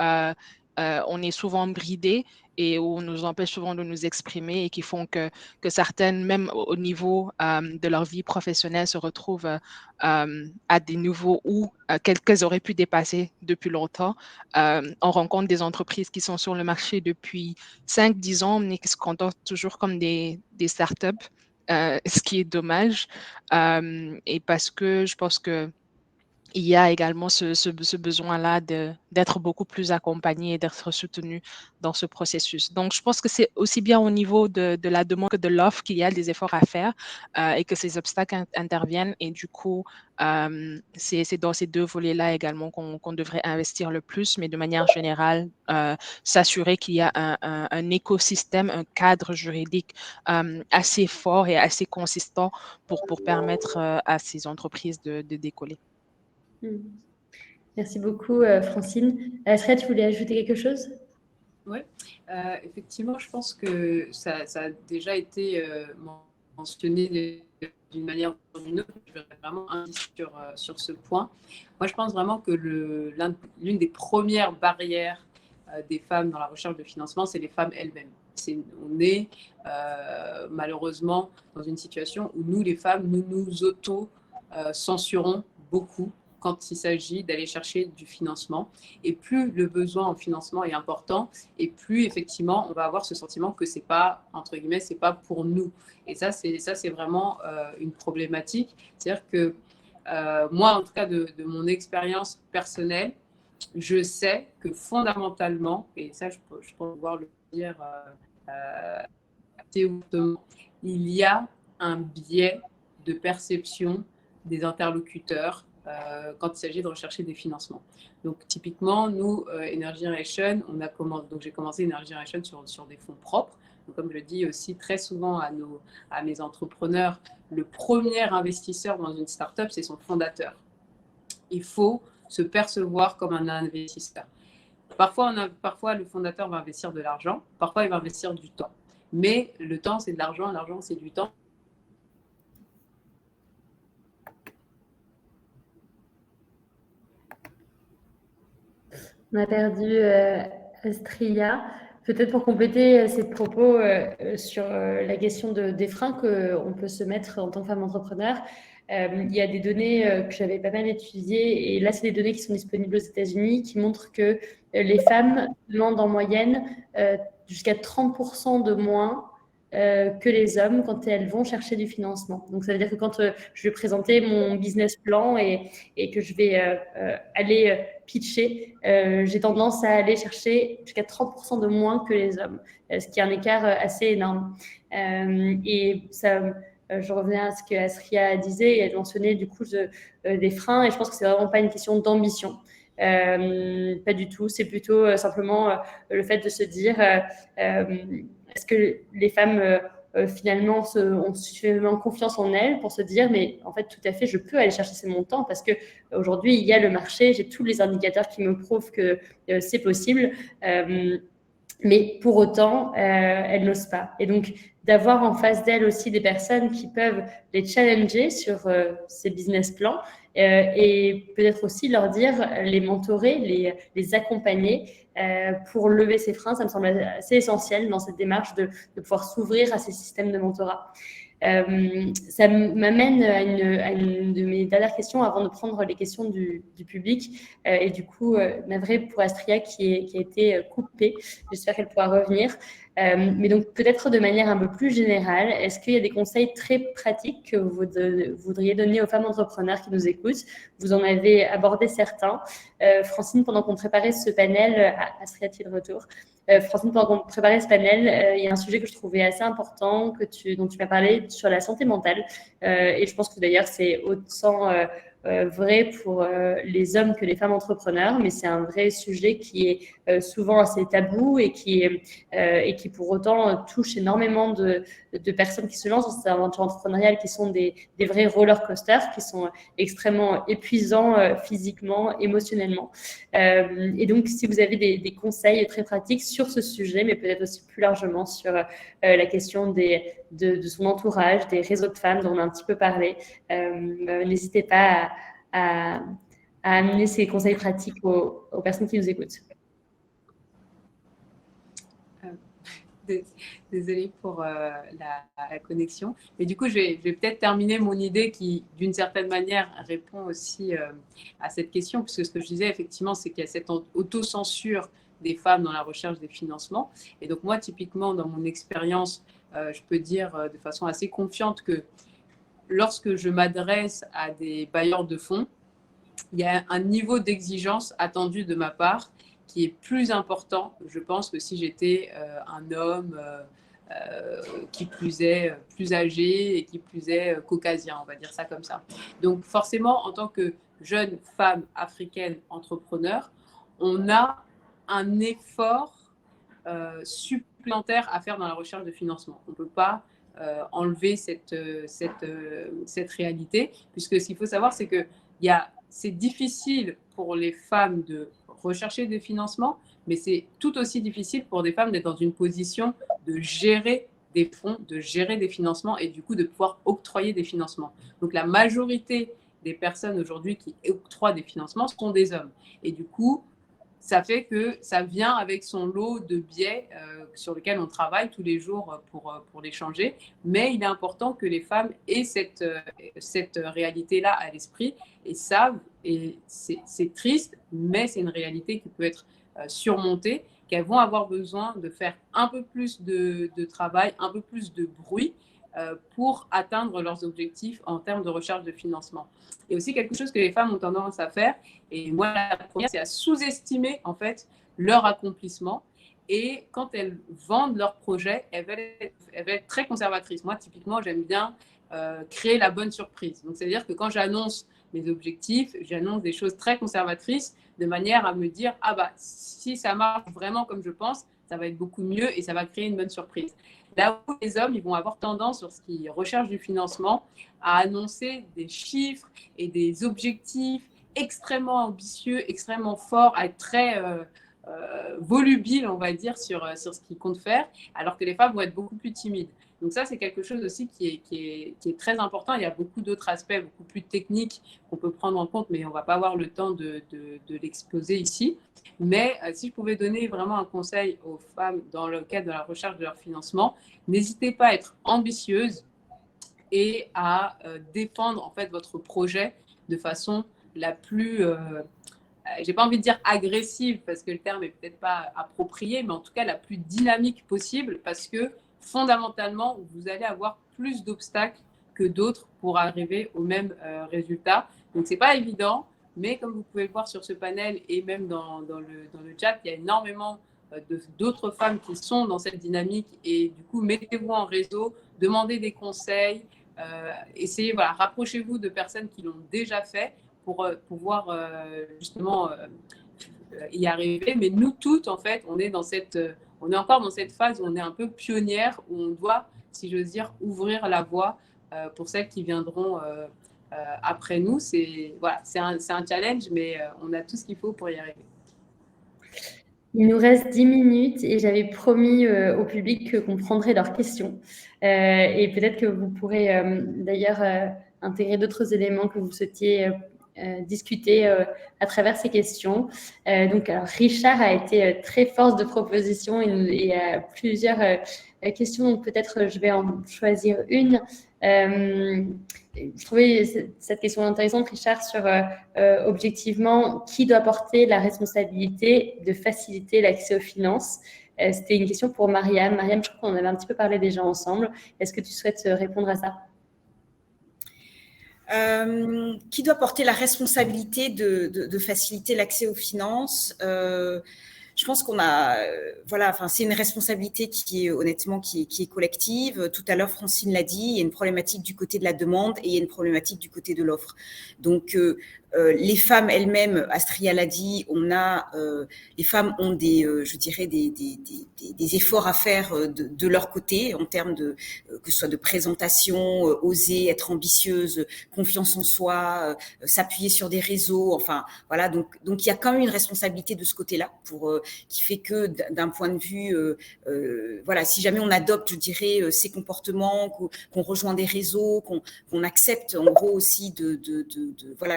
on est souvent bridé et où on nous empêche souvent de nous exprimer et qui font que certaines, même au niveau de leur vie professionnelle, se retrouvent à des niveaux où qu'elles auraient pu dépasser depuis longtemps. On rencontre des entreprises qui sont sur le marché depuis 5-10 ans, mais qui se comportent toujours comme des startups, ce qui est dommage. Et parce que je pense que il y a également ce besoin-là d'être beaucoup plus accompagné et d'être soutenu dans ce processus. Donc, je pense que c'est aussi bien au niveau de la demande que de l'offre qu'il y a des efforts à faire et que ces obstacles interviennent. Et du coup, c'est dans ces deux volets-là également qu'on devrait investir le plus, mais de manière générale, s'assurer qu'il y a un écosystème, un cadre juridique assez fort et assez consistant pour permettre à ces entreprises de décoller. Merci beaucoup, Francine. Asria, tu voulais ajouter quelque chose? Oui, effectivement, je pense que ça a déjà été mentionné d'une manière ou d'une autre. Je vais vraiment insister sur ce point. Moi, je pense vraiment que l'une des premières barrières des femmes dans la recherche de financement, c'est les femmes elles-mêmes. On est malheureusement dans une situation où nous, les femmes, nous auto-censurons beaucoup quand il s'agit d'aller chercher du financement. Et plus le besoin en financement est important, et plus effectivement, on va avoir ce sentiment que c'est pas, entre guillemets, c'est pas pour nous. Et ça, c'est vraiment une problématique. C'est-à-dire que moi, en tout cas, de mon expérience personnelle, je sais que fondamentalement, et ça, je peux pouvoir le dire assez ouvertement, il y a un biais de perception des interlocuteurs quand il s'agit de rechercher des financements. Donc, typiquement, nous, Energy Generation, j'ai commencé Energy Generation sur des fonds propres. Donc, comme je le dis aussi très souvent à mes entrepreneurs, le premier investisseur dans une start-up, c'est son fondateur. Il faut se percevoir comme un investisseur. Parfois, le fondateur va investir de l'argent, parfois, il va investir du temps. Mais le temps, c'est de l'argent, l'argent, c'est du temps. On a perdu Astria. Peut-être pour compléter ces propos sur la question des freins qu'on peut se mettre en tant que femme entrepreneur, il y a des données que j'avais pas mal étudiées, et là, c'est des données qui sont disponibles aux États-Unis qui montrent que les femmes demandent en moyenne jusqu'à 30% de moins que les hommes quand elles vont chercher du financement. Donc, ça veut dire que quand je vais présenter mon business plan et que je vais aller pitcher, j'ai tendance à aller chercher jusqu'à 30% de moins que les hommes, ce qui est un écart assez énorme. Et ça, je reviens à ce que Asria disait, et elle mentionnait du coup des freins, et je pense que c'est vraiment pas une question d'ambition. Pas du tout, c'est plutôt simplement le fait de se dire est-ce que les femmes finalement ont suffisamment confiance en elles pour se dire mais en fait tout à fait je peux aller chercher ces montants parce que aujourd'hui il y a le marché, j'ai tous les indicateurs qui me prouvent que c'est possible. Mais pour autant, elles n'osent pas. Et donc, d'avoir en face d'elles aussi des personnes qui peuvent les challenger sur ces business plans et peut-être aussi leur dire, les mentorer, les accompagner pour lever ces freins. Ça me semble assez essentiel dans cette démarche de pouvoir s'ouvrir à ces systèmes de mentorat. Ça m'amène à une de mes dernières questions avant de prendre les questions du public. Et du coup, navré pour Astria qui a été coupée. J'espère qu'elle pourra revenir. Mais donc, peut-être de manière un peu plus générale, est-ce qu'il y a des conseils très pratiques que vous voudriez donner aux femmes entrepreneurs qui nous écoutent? Vous en avez abordé certains. Francine, pendant qu'on préparait ce panel, Astria est-il de retour? Francine, pendant qu'on préparait ce panel, il y a un sujet que je trouvais assez important dont tu m'as parlé sur la santé mentale. Et je pense que d'ailleurs, c'est autant vrai pour les hommes que les femmes entrepreneurs, mais c'est un vrai sujet qui est souvent assez tabou et qui pour autant touche énormément de personnes qui se lancent dans cette aventure entrepreneuriale, qui sont des vrais roller coasters, qui sont extrêmement épuisants physiquement, émotionnellement. Et donc, si vous avez des conseils très pratiques sur ce sujet, mais peut-être aussi plus largement sur la question de son entourage, des réseaux de femmes dont on a un petit peu parlé, n'hésitez pas à amener ces conseils pratiques aux personnes qui nous écoutent. Désolée pour la connexion. Mais du coup, je vais peut-être terminer mon idée qui, d'une certaine manière, répond aussi à cette question, puisque ce que je disais, effectivement, c'est qu'il y a cette autocensure des femmes dans la recherche des financements. Et donc, moi, typiquement, dans mon expérience, je peux dire de façon assez confiante que lorsque je m'adresse à des bailleurs de fonds, il y a un niveau d'exigence attendu de ma part qui est plus important, je pense, que si j'étais un homme qui plus est plus âgé et qui plus est caucasien, on va dire ça comme ça. Donc forcément, en tant que jeune femme africaine entrepreneur, on a un effort supplémentaire à faire dans la recherche de financement. On ne peut pas enlever cette réalité, puisque ce qu'il faut savoir, c'est que c'est difficile pour les femmes de rechercher des financements, mais c'est tout aussi difficile pour des femmes d'être dans une position de gérer des fonds, de gérer des financements et du coup de pouvoir octroyer des financements. Donc la majorité des personnes aujourd'hui qui octroient des financements sont des hommes. Et du coup, ça fait que ça vient avec son lot de biais sur lesquels on travaille tous les jours pour les changer. Mais il est important que les femmes aient cette réalité-là à l'esprit et savent, et c'est triste, mais c'est une réalité qui peut être surmontée, qu'elles vont avoir besoin de faire un peu plus de travail, un peu plus de bruit pour atteindre leurs objectifs en termes de recherche de financement. Et aussi quelque chose que les femmes ont tendance à faire, et moi la première, c'est à sous-estimer en fait leur accomplissement. Et quand elles vendent leur projet, elles veulent être très conservatrices. Moi, typiquement, j'aime bien créer la bonne surprise. Donc, c'est-à-dire que quand j'annonce mes objectifs, j'annonce des choses très conservatrices de manière à me dire, ah bah, si ça marche vraiment comme je pense, ça va être beaucoup mieux et ça va créer une bonne surprise. Là où les hommes, ils vont avoir tendance, lorsqu'ils recherchent du financement, à annoncer des chiffres et des objectifs extrêmement ambitieux, extrêmement forts, à être très volubiles, on va dire, sur ce qu'ils comptent faire, alors que les femmes vont être beaucoup plus timides. Donc ça, c'est quelque chose aussi qui est très important. Il y a beaucoup d'autres aspects, beaucoup plus techniques qu'on peut prendre en compte, mais on ne va pas avoir le temps de l'exposer ici. Mais si je pouvais donner vraiment un conseil aux femmes dans le cadre de la recherche de leur financement, n'hésitez pas à être ambitieuse et à défendre en fait votre projet de façon la plus, j'ai pas envie de dire agressive parce que le terme est peut-être pas approprié, mais en tout cas la plus dynamique possible, parce que fondamentalement vous allez avoir plus d'obstacles que d'autres pour arriver au même résultat. Donc c'est pas évident. Mais comme vous pouvez le voir sur ce panel et même dans le chat, il y a énormément d'autres femmes qui sont dans cette dynamique. Et du coup, mettez-vous en réseau, demandez des conseils, essayez, voilà, rapprochez-vous de personnes qui l'ont déjà fait pour pouvoir justement y arriver. Mais nous toutes, en fait, on est dans cette on est encore dans cette phase où on est un peu pionnière, où on doit, si j'ose dire, ouvrir la voie pour celles qui viendront après nous. C'est un challenge, mais on a tout ce qu'il faut pour y arriver. Il nous reste 10 minutes et j'avais promis au public qu'on prendrait leurs questions. Et peut-être que vous pourrez d'ailleurs intégrer d'autres éléments que vous souhaitiez discuter à travers ces questions. Donc, alors, Richard a été très force de proposition et a plusieurs questions. Donc, peut-être je vais en choisir une. Je trouvais cette question intéressante, Richard, sur objectivement qui doit porter la responsabilité de faciliter l'accès aux finances. C'était une question pour Mariam. Mariam, je crois qu'on avait un petit peu parlé déjà ensemble. Est-ce que tu souhaites répondre à ça ? Qui doit porter la responsabilité de faciliter l'accès aux finances? Je pense qu'on a, c'est une responsabilité qui est honnêtement qui est collective. Tout à l'heure, Francine l'a dit, il y a une problématique du côté de la demande et il y a une problématique du côté de l'offre. Donc, les femmes elles-mêmes, Astria l'a dit, les femmes ont des efforts à faire de leur côté en termes de que ce soit de présentation, oser être ambitieuse, confiance en soi, s'appuyer sur des réseaux. Enfin, voilà. Donc il y a quand même une responsabilité de ce côté-là qui fait que d'un point de vue, si jamais on adopte, je dirais, ces comportements, qu'on rejoint des réseaux, qu'on accepte en gros aussi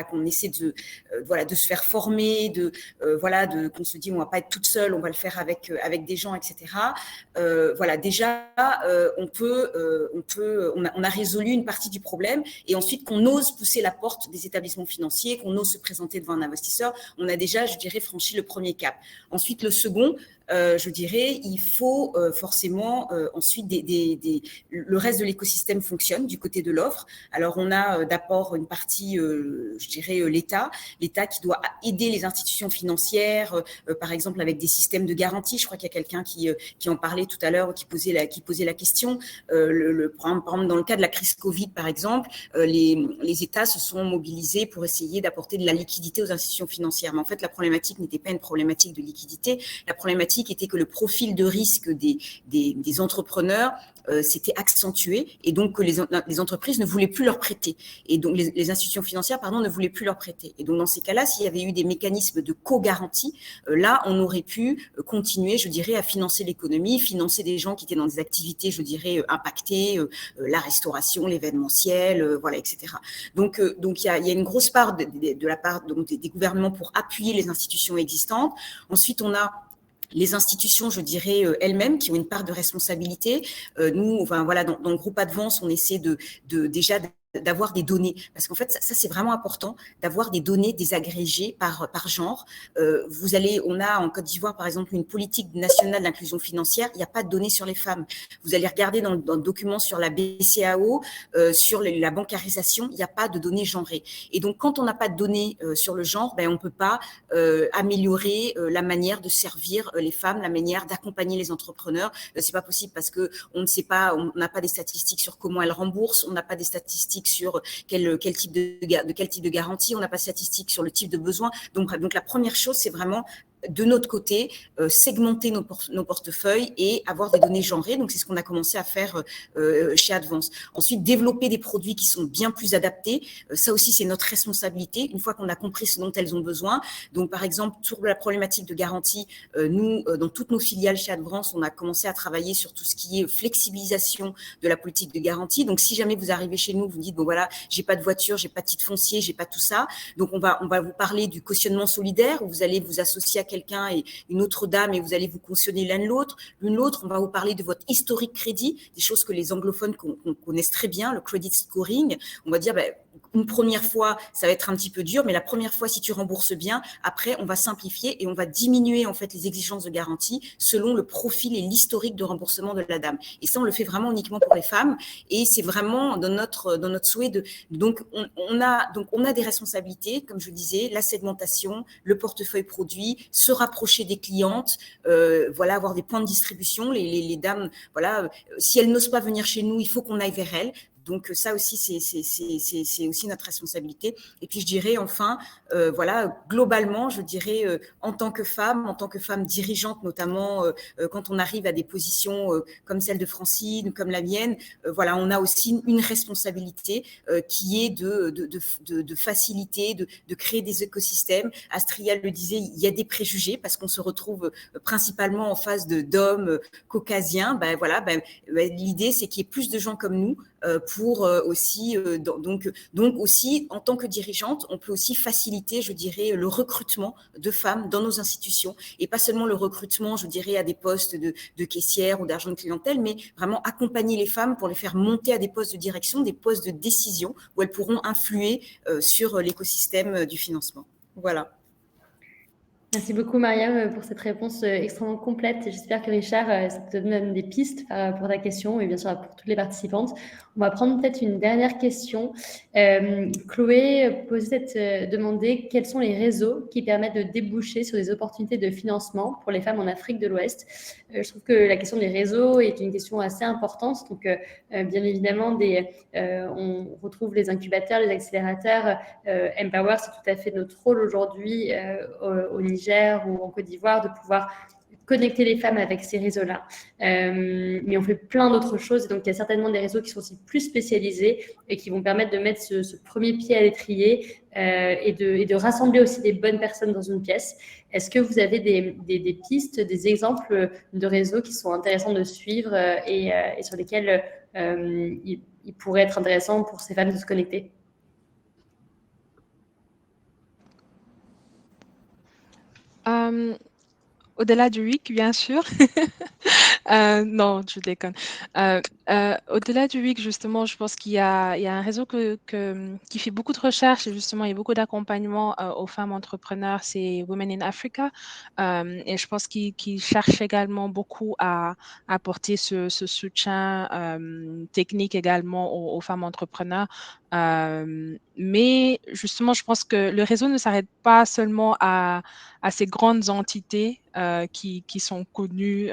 qu'on essaie de se faire former, qu'on se dit on va pas être toute seule, on va le faire avec des gens, etc. Déjà on a résolu une partie du problème et ensuite qu'on ose pousser la porte des établissements financiers, qu'on ose se présenter devant un investisseur, on a déjà, je dirais, franchi le premier cap. Ensuite, le second, je dirais, il faut forcément ensuite le reste de l'écosystème fonctionne du côté de l'offre. Alors on a d'abord une partie, je dirais, l'État qui doit aider les institutions financières, par exemple avec des systèmes de garantie. Je crois qu'il y a quelqu'un qui en parlait tout à l'heure, qui posait la question. Par exemple, dans le cas de la crise Covid, par exemple, les États se sont mobilisés pour essayer d'apporter de la liquidité aux institutions financières. Mais en fait, la problématique n'était pas une problématique de liquidité. La problématique était que le profil de risque des entrepreneurs s'était accentué et donc que les entreprises ne voulaient plus leur prêter. Et donc, les institutions financières, ne voulaient plus leur prêter. Et donc, dans ces cas-là, s'il y avait eu des mécanismes de co-garantie, là, on aurait pu continuer, je dirais, à financer l'économie, financer des gens qui étaient dans des activités, je dirais, impactées, la restauration, l'événementiel, etc. Donc, il y a une grosse part de la part des gouvernements pour appuyer les institutions existantes. Ensuite, on a les institutions, je dirais, elles-mêmes qui ont une part de responsabilité. Nous, dans le groupe Advance, on essaie déjà d'avoir des données, parce qu'en fait, ça c'est vraiment important d'avoir des données désagrégées par genre. On a en Côte d'Ivoire, par exemple, une politique nationale d'inclusion financière. Il n'y a pas de données sur les femmes. Vous allez regarder dans le document sur la BCAO, sur la bancarisation, il n'y a pas de données genrées. Et donc, quand on n'a pas de données sur le genre, on ne peut pas améliorer la manière de servir les femmes, la manière d'accompagner les entrepreneurs. C'est pas possible parce que on ne sait pas, on n'a pas des statistiques sur comment elles remboursent, on n'a pas des statistiques sur quel type de garantie, on n'a pas de statistiques sur le type de besoin. Donc la première chose, c'est vraiment de notre côté, segmenter nos portefeuilles et avoir des données genrées. Donc, c'est ce qu'on a commencé à faire chez Advance. Ensuite, développer des produits qui sont bien plus adaptés. Ça aussi, c'est notre responsabilité, une fois qu'on a compris ce dont elles ont besoin. Donc, par exemple, sur la problématique de garantie, nous, dans toutes nos filiales chez Advance, on a commencé à travailler sur tout ce qui est flexibilisation de la politique de garantie. Donc, si jamais vous arrivez chez nous, vous dites, bon voilà, j'ai pas de voiture, j'ai pas de titre foncier, j'ai pas tout ça. Donc, on va vous parler du cautionnement solidaire, où vous allez vous associer à quelqu'un et une autre dame et vous allez vous cautionner l'une l'autre. On va vous parler de votre historique crédit, des choses que les anglophones connaissent très bien, le credit scoring. On va dire, une première fois, ça va être un petit peu dur, mais la première fois, si tu rembourses bien, après, on va simplifier et on va diminuer en fait les exigences de garantie selon le profil et l'historique de remboursement de la dame. Et ça, on le fait vraiment uniquement pour les femmes et c'est vraiment dans notre souhait donc on a des responsabilités, comme je disais, la segmentation, le portefeuille produit, se rapprocher des clientes, avoir des points de distribution. Les dames, si elles n'osent pas venir chez nous, il faut qu'on aille vers elles. Donc ça aussi, c'est aussi notre responsabilité. Et puis je dirais enfin, voilà, globalement, je dirais en tant que femme dirigeante, notamment quand on arrive à des positions comme celle de Francine, comme la mienne, voilà, on a aussi une responsabilité qui est de faciliter, de créer des écosystèmes. Astria le disait, il y a des préjugés parce qu'on se retrouve principalement en face d'hommes caucasiens. Ben voilà, l'idée c'est qu'il y ait plus de gens comme nous pour aussi donc aussi en tant que dirigeante, on peut aussi faciliter, je dirais, le recrutement de femmes dans nos institutions et pas seulement le recrutement, je dirais, à des postes de caissière ou d'argent de clientèle, mais vraiment accompagner les femmes pour les faire monter à des postes de direction, des postes de décision où elles pourront influer sur l'écosystème du financement. Voilà. Merci beaucoup, Mariam, pour cette réponse extrêmement complète. J'espère que Richard, ça te donne des pistes pour ta question et bien sûr pour toutes les participantes. On va prendre peut-être une dernière question. Chloé demandait quels sont les réseaux qui permettent de déboucher sur des opportunités de financement pour les femmes en Afrique de l'Ouest. Je trouve que la question des réseaux est une question assez importante. Donc, bien évidemment, on retrouve les incubateurs, les accélérateurs. Empower, c'est tout à fait notre rôle aujourd'hui au Niger ou en Côte d'Ivoire de pouvoir connecter les femmes avec ces réseaux-là. Mais on fait plein d'autres choses. Donc, il y a certainement des réseaux qui sont aussi plus spécialisés et qui vont permettre de mettre ce premier pied à l'étrier et de rassembler aussi des bonnes personnes dans une pièce. Est-ce que vous avez des pistes, des exemples de réseaux qui sont intéressants de suivre et sur lesquels il pourrait être intéressant pour ces femmes de se connecter ? Au-delà du WIC, bien sûr. Non, je déconne. Au-delà du WIC, justement, je pense qu'il y a un réseau qui fait beaucoup de recherches et justement, il y a beaucoup d'accompagnement aux femmes entrepreneurs, c'est Women in Africa. Et je pense qu'ils cherchent également beaucoup à apporter ce soutien technique également aux femmes entrepreneurs. Mais justement, je pense que le réseau ne s'arrête pas seulement à ces grandes entités qui sont connues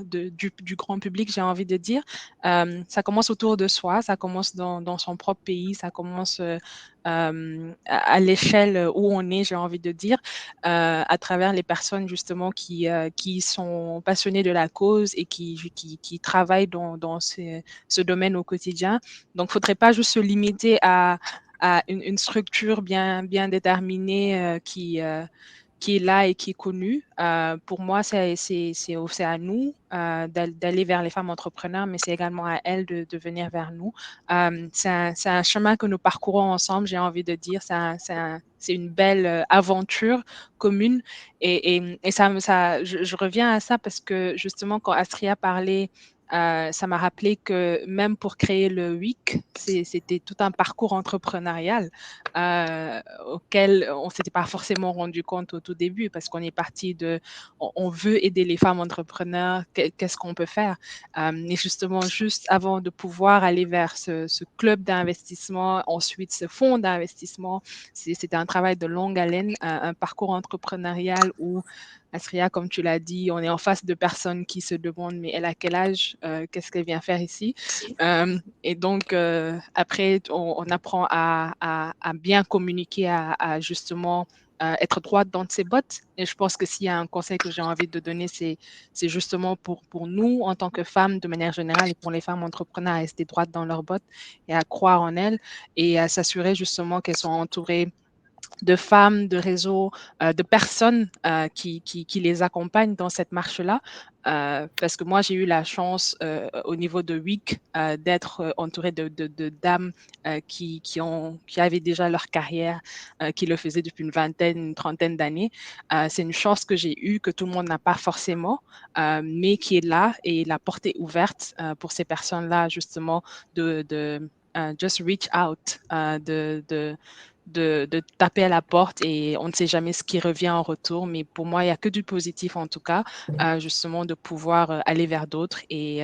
du grand public, j'ai envie de dire. Ça commence autour de soi, ça commence dans son propre pays, ça commence à l'échelle où on est, j'ai envie de dire, à travers les personnes justement qui sont passionnées de la cause et qui travaillent dans ce domaine au quotidien. Donc, il ne faudrait pas juste se limiter à une structure bien déterminée qui est là et qui est connue. Pour moi, c'est à nous d'aller vers les femmes entrepreneurs, mais c'est également à elles de venir vers nous. C'est un chemin que nous parcourons ensemble, j'ai envie de dire. C'est une belle aventure commune. Et je reviens à ça parce que justement, quand Astria parlait, ça m'a rappelé que même pour créer le WIC, c'était tout un parcours entrepreneurial auquel on ne s'était pas forcément rendu compte au tout début parce qu'on est parti on veut aider les femmes entrepreneurs, qu'est-ce qu'on peut faire? Et justement, juste avant de pouvoir aller vers ce club d'investissement, ensuite ce fonds d'investissement, c'était un travail de longue haleine, un parcours entrepreneurial où Astria, comme tu l'as dit, on est en face de personnes qui se demandent mais elle a quel âge, qu'est-ce qu'elle vient faire ici? Et donc, après, on apprend à bien communiquer, à justement être droite dans ses bottes. Et je pense que s'il y a un conseil que j'ai envie de donner, c'est justement pour nous, en tant que femmes, de manière générale, et pour les femmes entrepreneurs, à rester droites dans leurs bottes et à croire en elles et à s'assurer justement qu'elles sont entourées de femmes, de réseaux, de personnes qui les accompagnent dans cette marche-là. Parce que moi, j'ai eu la chance au niveau de WIC d'être entourée de dames qui avaient déjà leur carrière, qui le faisaient depuis une vingtaine, une trentaine d'années. C'est une chance que j'ai eue, que tout le monde n'a pas forcément, mais qui est là et la porte est ouverte pour ces personnes-là, justement, de just reach out, de taper à la porte et on ne sait jamais ce qui revient en retour. Mais pour moi, il n'y a que du positif en tout cas, justement de pouvoir aller vers d'autres et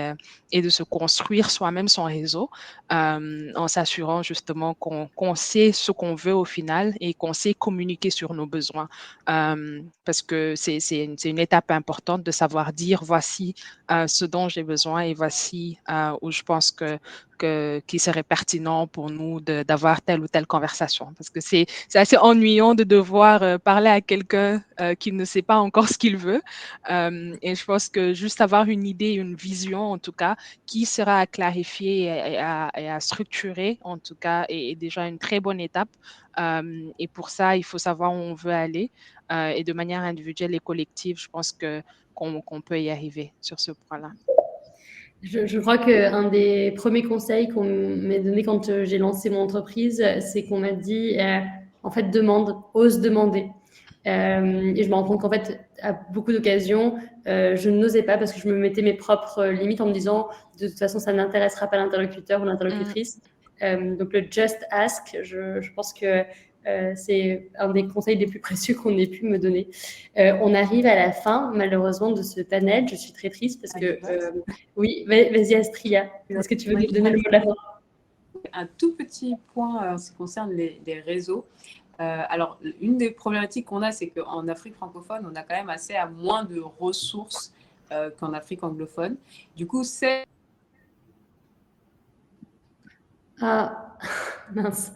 de se construire soi-même son réseau en s'assurant justement qu'on sait ce qu'on veut au final et qu'on sait communiquer sur nos besoins. Parce que c'est une étape importante de savoir dire voici ce dont j'ai besoin et voici où je pense que qui serait pertinent pour nous d'avoir telle ou telle conversation. Parce que c'est assez ennuyant de devoir parler à quelqu'un qui ne sait pas encore ce qu'il veut. Et je pense que juste avoir une idée, une vision en tout cas, qui sera à clarifier et à structurer en tout cas, est déjà une très bonne étape. Et pour ça, il faut savoir où on veut aller. Et de manière individuelle et collective, je pense qu'on peut y arriver sur ce point-là. Je crois qu'un des premiers conseils qu'on m'a donné quand j'ai lancé mon entreprise, c'est qu'on m'a dit, en fait, ose demander. Et je me rends compte qu'en fait, à beaucoup d'occasions, je n'osais pas parce que je me mettais mes propres limites en me disant, de toute façon, ça n'intéressera pas l'interlocuteur ou l'interlocutrice. Donc, le just ask, je pense que c'est un des conseils les plus précieux qu'on ait pu me donner. On arrive à la fin, malheureusement, de ce panel. Je suis très triste parce que... oui, vas-y Astria. Est-ce que tu veux nous donner le mot de la fin? Un tout petit point en ce qui concerne les réseaux. Alors, une des problématiques qu'on a, c'est qu'en Afrique francophone, on a quand même assez à moins de ressources qu'en Afrique anglophone. Du coup, c'est... Ah, mince.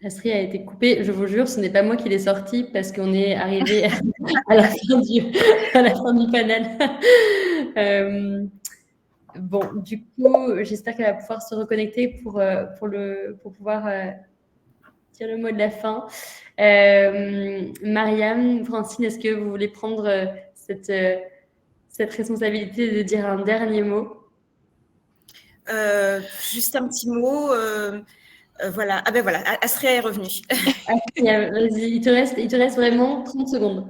Astria a été coupée. Je vous jure, ce n'est pas moi qui l'ai sortie parce qu'on est arrivé à la fin du panel. Bon, du coup, j'espère qu'elle va pouvoir se reconnecter pour pouvoir dire le mot de la fin. Mariam, Francine, est-ce que vous voulez prendre cette responsabilité de dire un dernier mot? Juste un petit mot. Voilà. Ah ben voilà, Astria est revenue. Astria, vas-y, il te reste vraiment 30 secondes.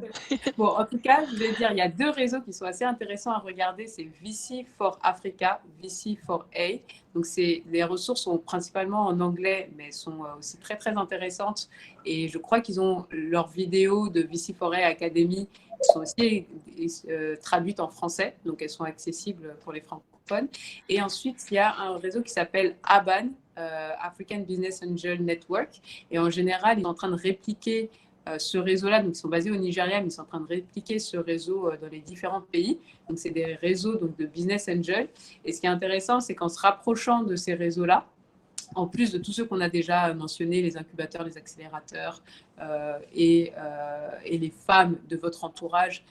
Bon, en tout cas, je vais dire, il y a 2 réseaux qui sont assez intéressants à regarder. C'est VC for Africa, VC for A. Donc, les ressources sont principalement en anglais, mais sont aussi très, très intéressantes. Et je crois qu'ils ont leurs vidéos de VC for A Academy qui sont aussi traduites en français. Donc, elles sont accessibles pour les francophones. Et ensuite, il y a un réseau qui s'appelle ABAN, African Business Angel Network. Et en général, ils sont en train de répliquer ce réseau-là. Donc, ils sont basés au Nigeria, mais ils sont en train de répliquer ce réseau dans les différents pays. Donc, c'est des réseaux donc, de business angel. Et ce qui est intéressant, c'est qu'en se rapprochant de ces réseaux-là, en plus de tous ceux qu'on a déjà mentionnés, les incubateurs, les accélérateurs et les femmes de votre entourage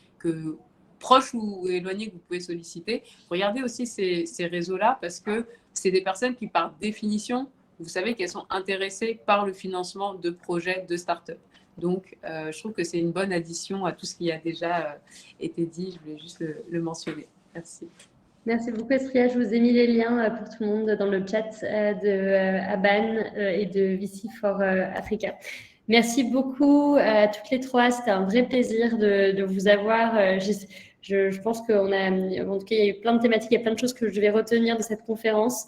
proches ou éloignés que vous pouvez solliciter, regardez aussi ces réseaux-là parce que c'est des personnes qui, par définition, vous savez qu'elles sont intéressées par le financement de projets de start-up. Donc, je trouve que c'est une bonne addition à tout ce qui a déjà été dit. Je voulais juste le mentionner. Merci. Merci beaucoup, Astria. Je vous ai mis les liens pour tout le monde dans le chat de ABAN et de VC for Africa. Merci beaucoup à toutes les trois. C'était un vrai plaisir de vous avoir. Je pense qu'on a, en tout cas, il y a eu plein de thématiques, il y a plein de choses que je vais retenir de cette conférence.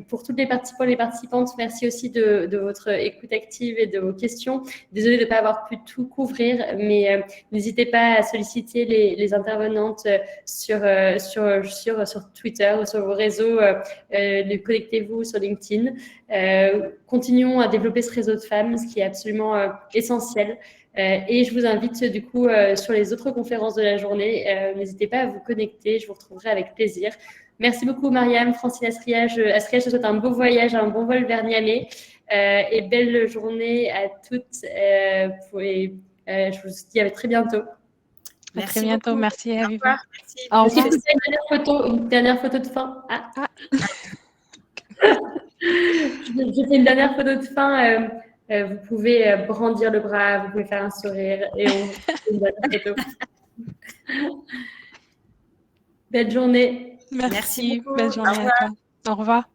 Pour toutes les participants et les participantes, merci aussi de votre écoute active et de vos questions. Désolée de ne pas avoir pu tout couvrir, mais n'hésitez pas à solliciter les intervenantes sur Twitter ou sur vos réseaux. Connectez-vous sur LinkedIn. Continuons à développer ce réseau de femmes, ce qui est absolument essentiel. Et je vous invite du coup sur les autres conférences de la journée. N'hésitez pas à vous connecter, je vous retrouverai avec plaisir. Merci beaucoup Mariam, Francine, Astria. Astria, je te souhaite un beau voyage, un bon vol vers Niamey et belle journée à toutes. Je vous dis à très bientot. À très bientôt, beaucoup. Merci Aviva. Au revoir. Une dernière photo de fin. Je fais une dernière photo de fin. Vous pouvez brandir le bras, vous pouvez faire un sourire et on fait une dernière photo. Belle journée. Merci. Belle journée à toi. Au revoir.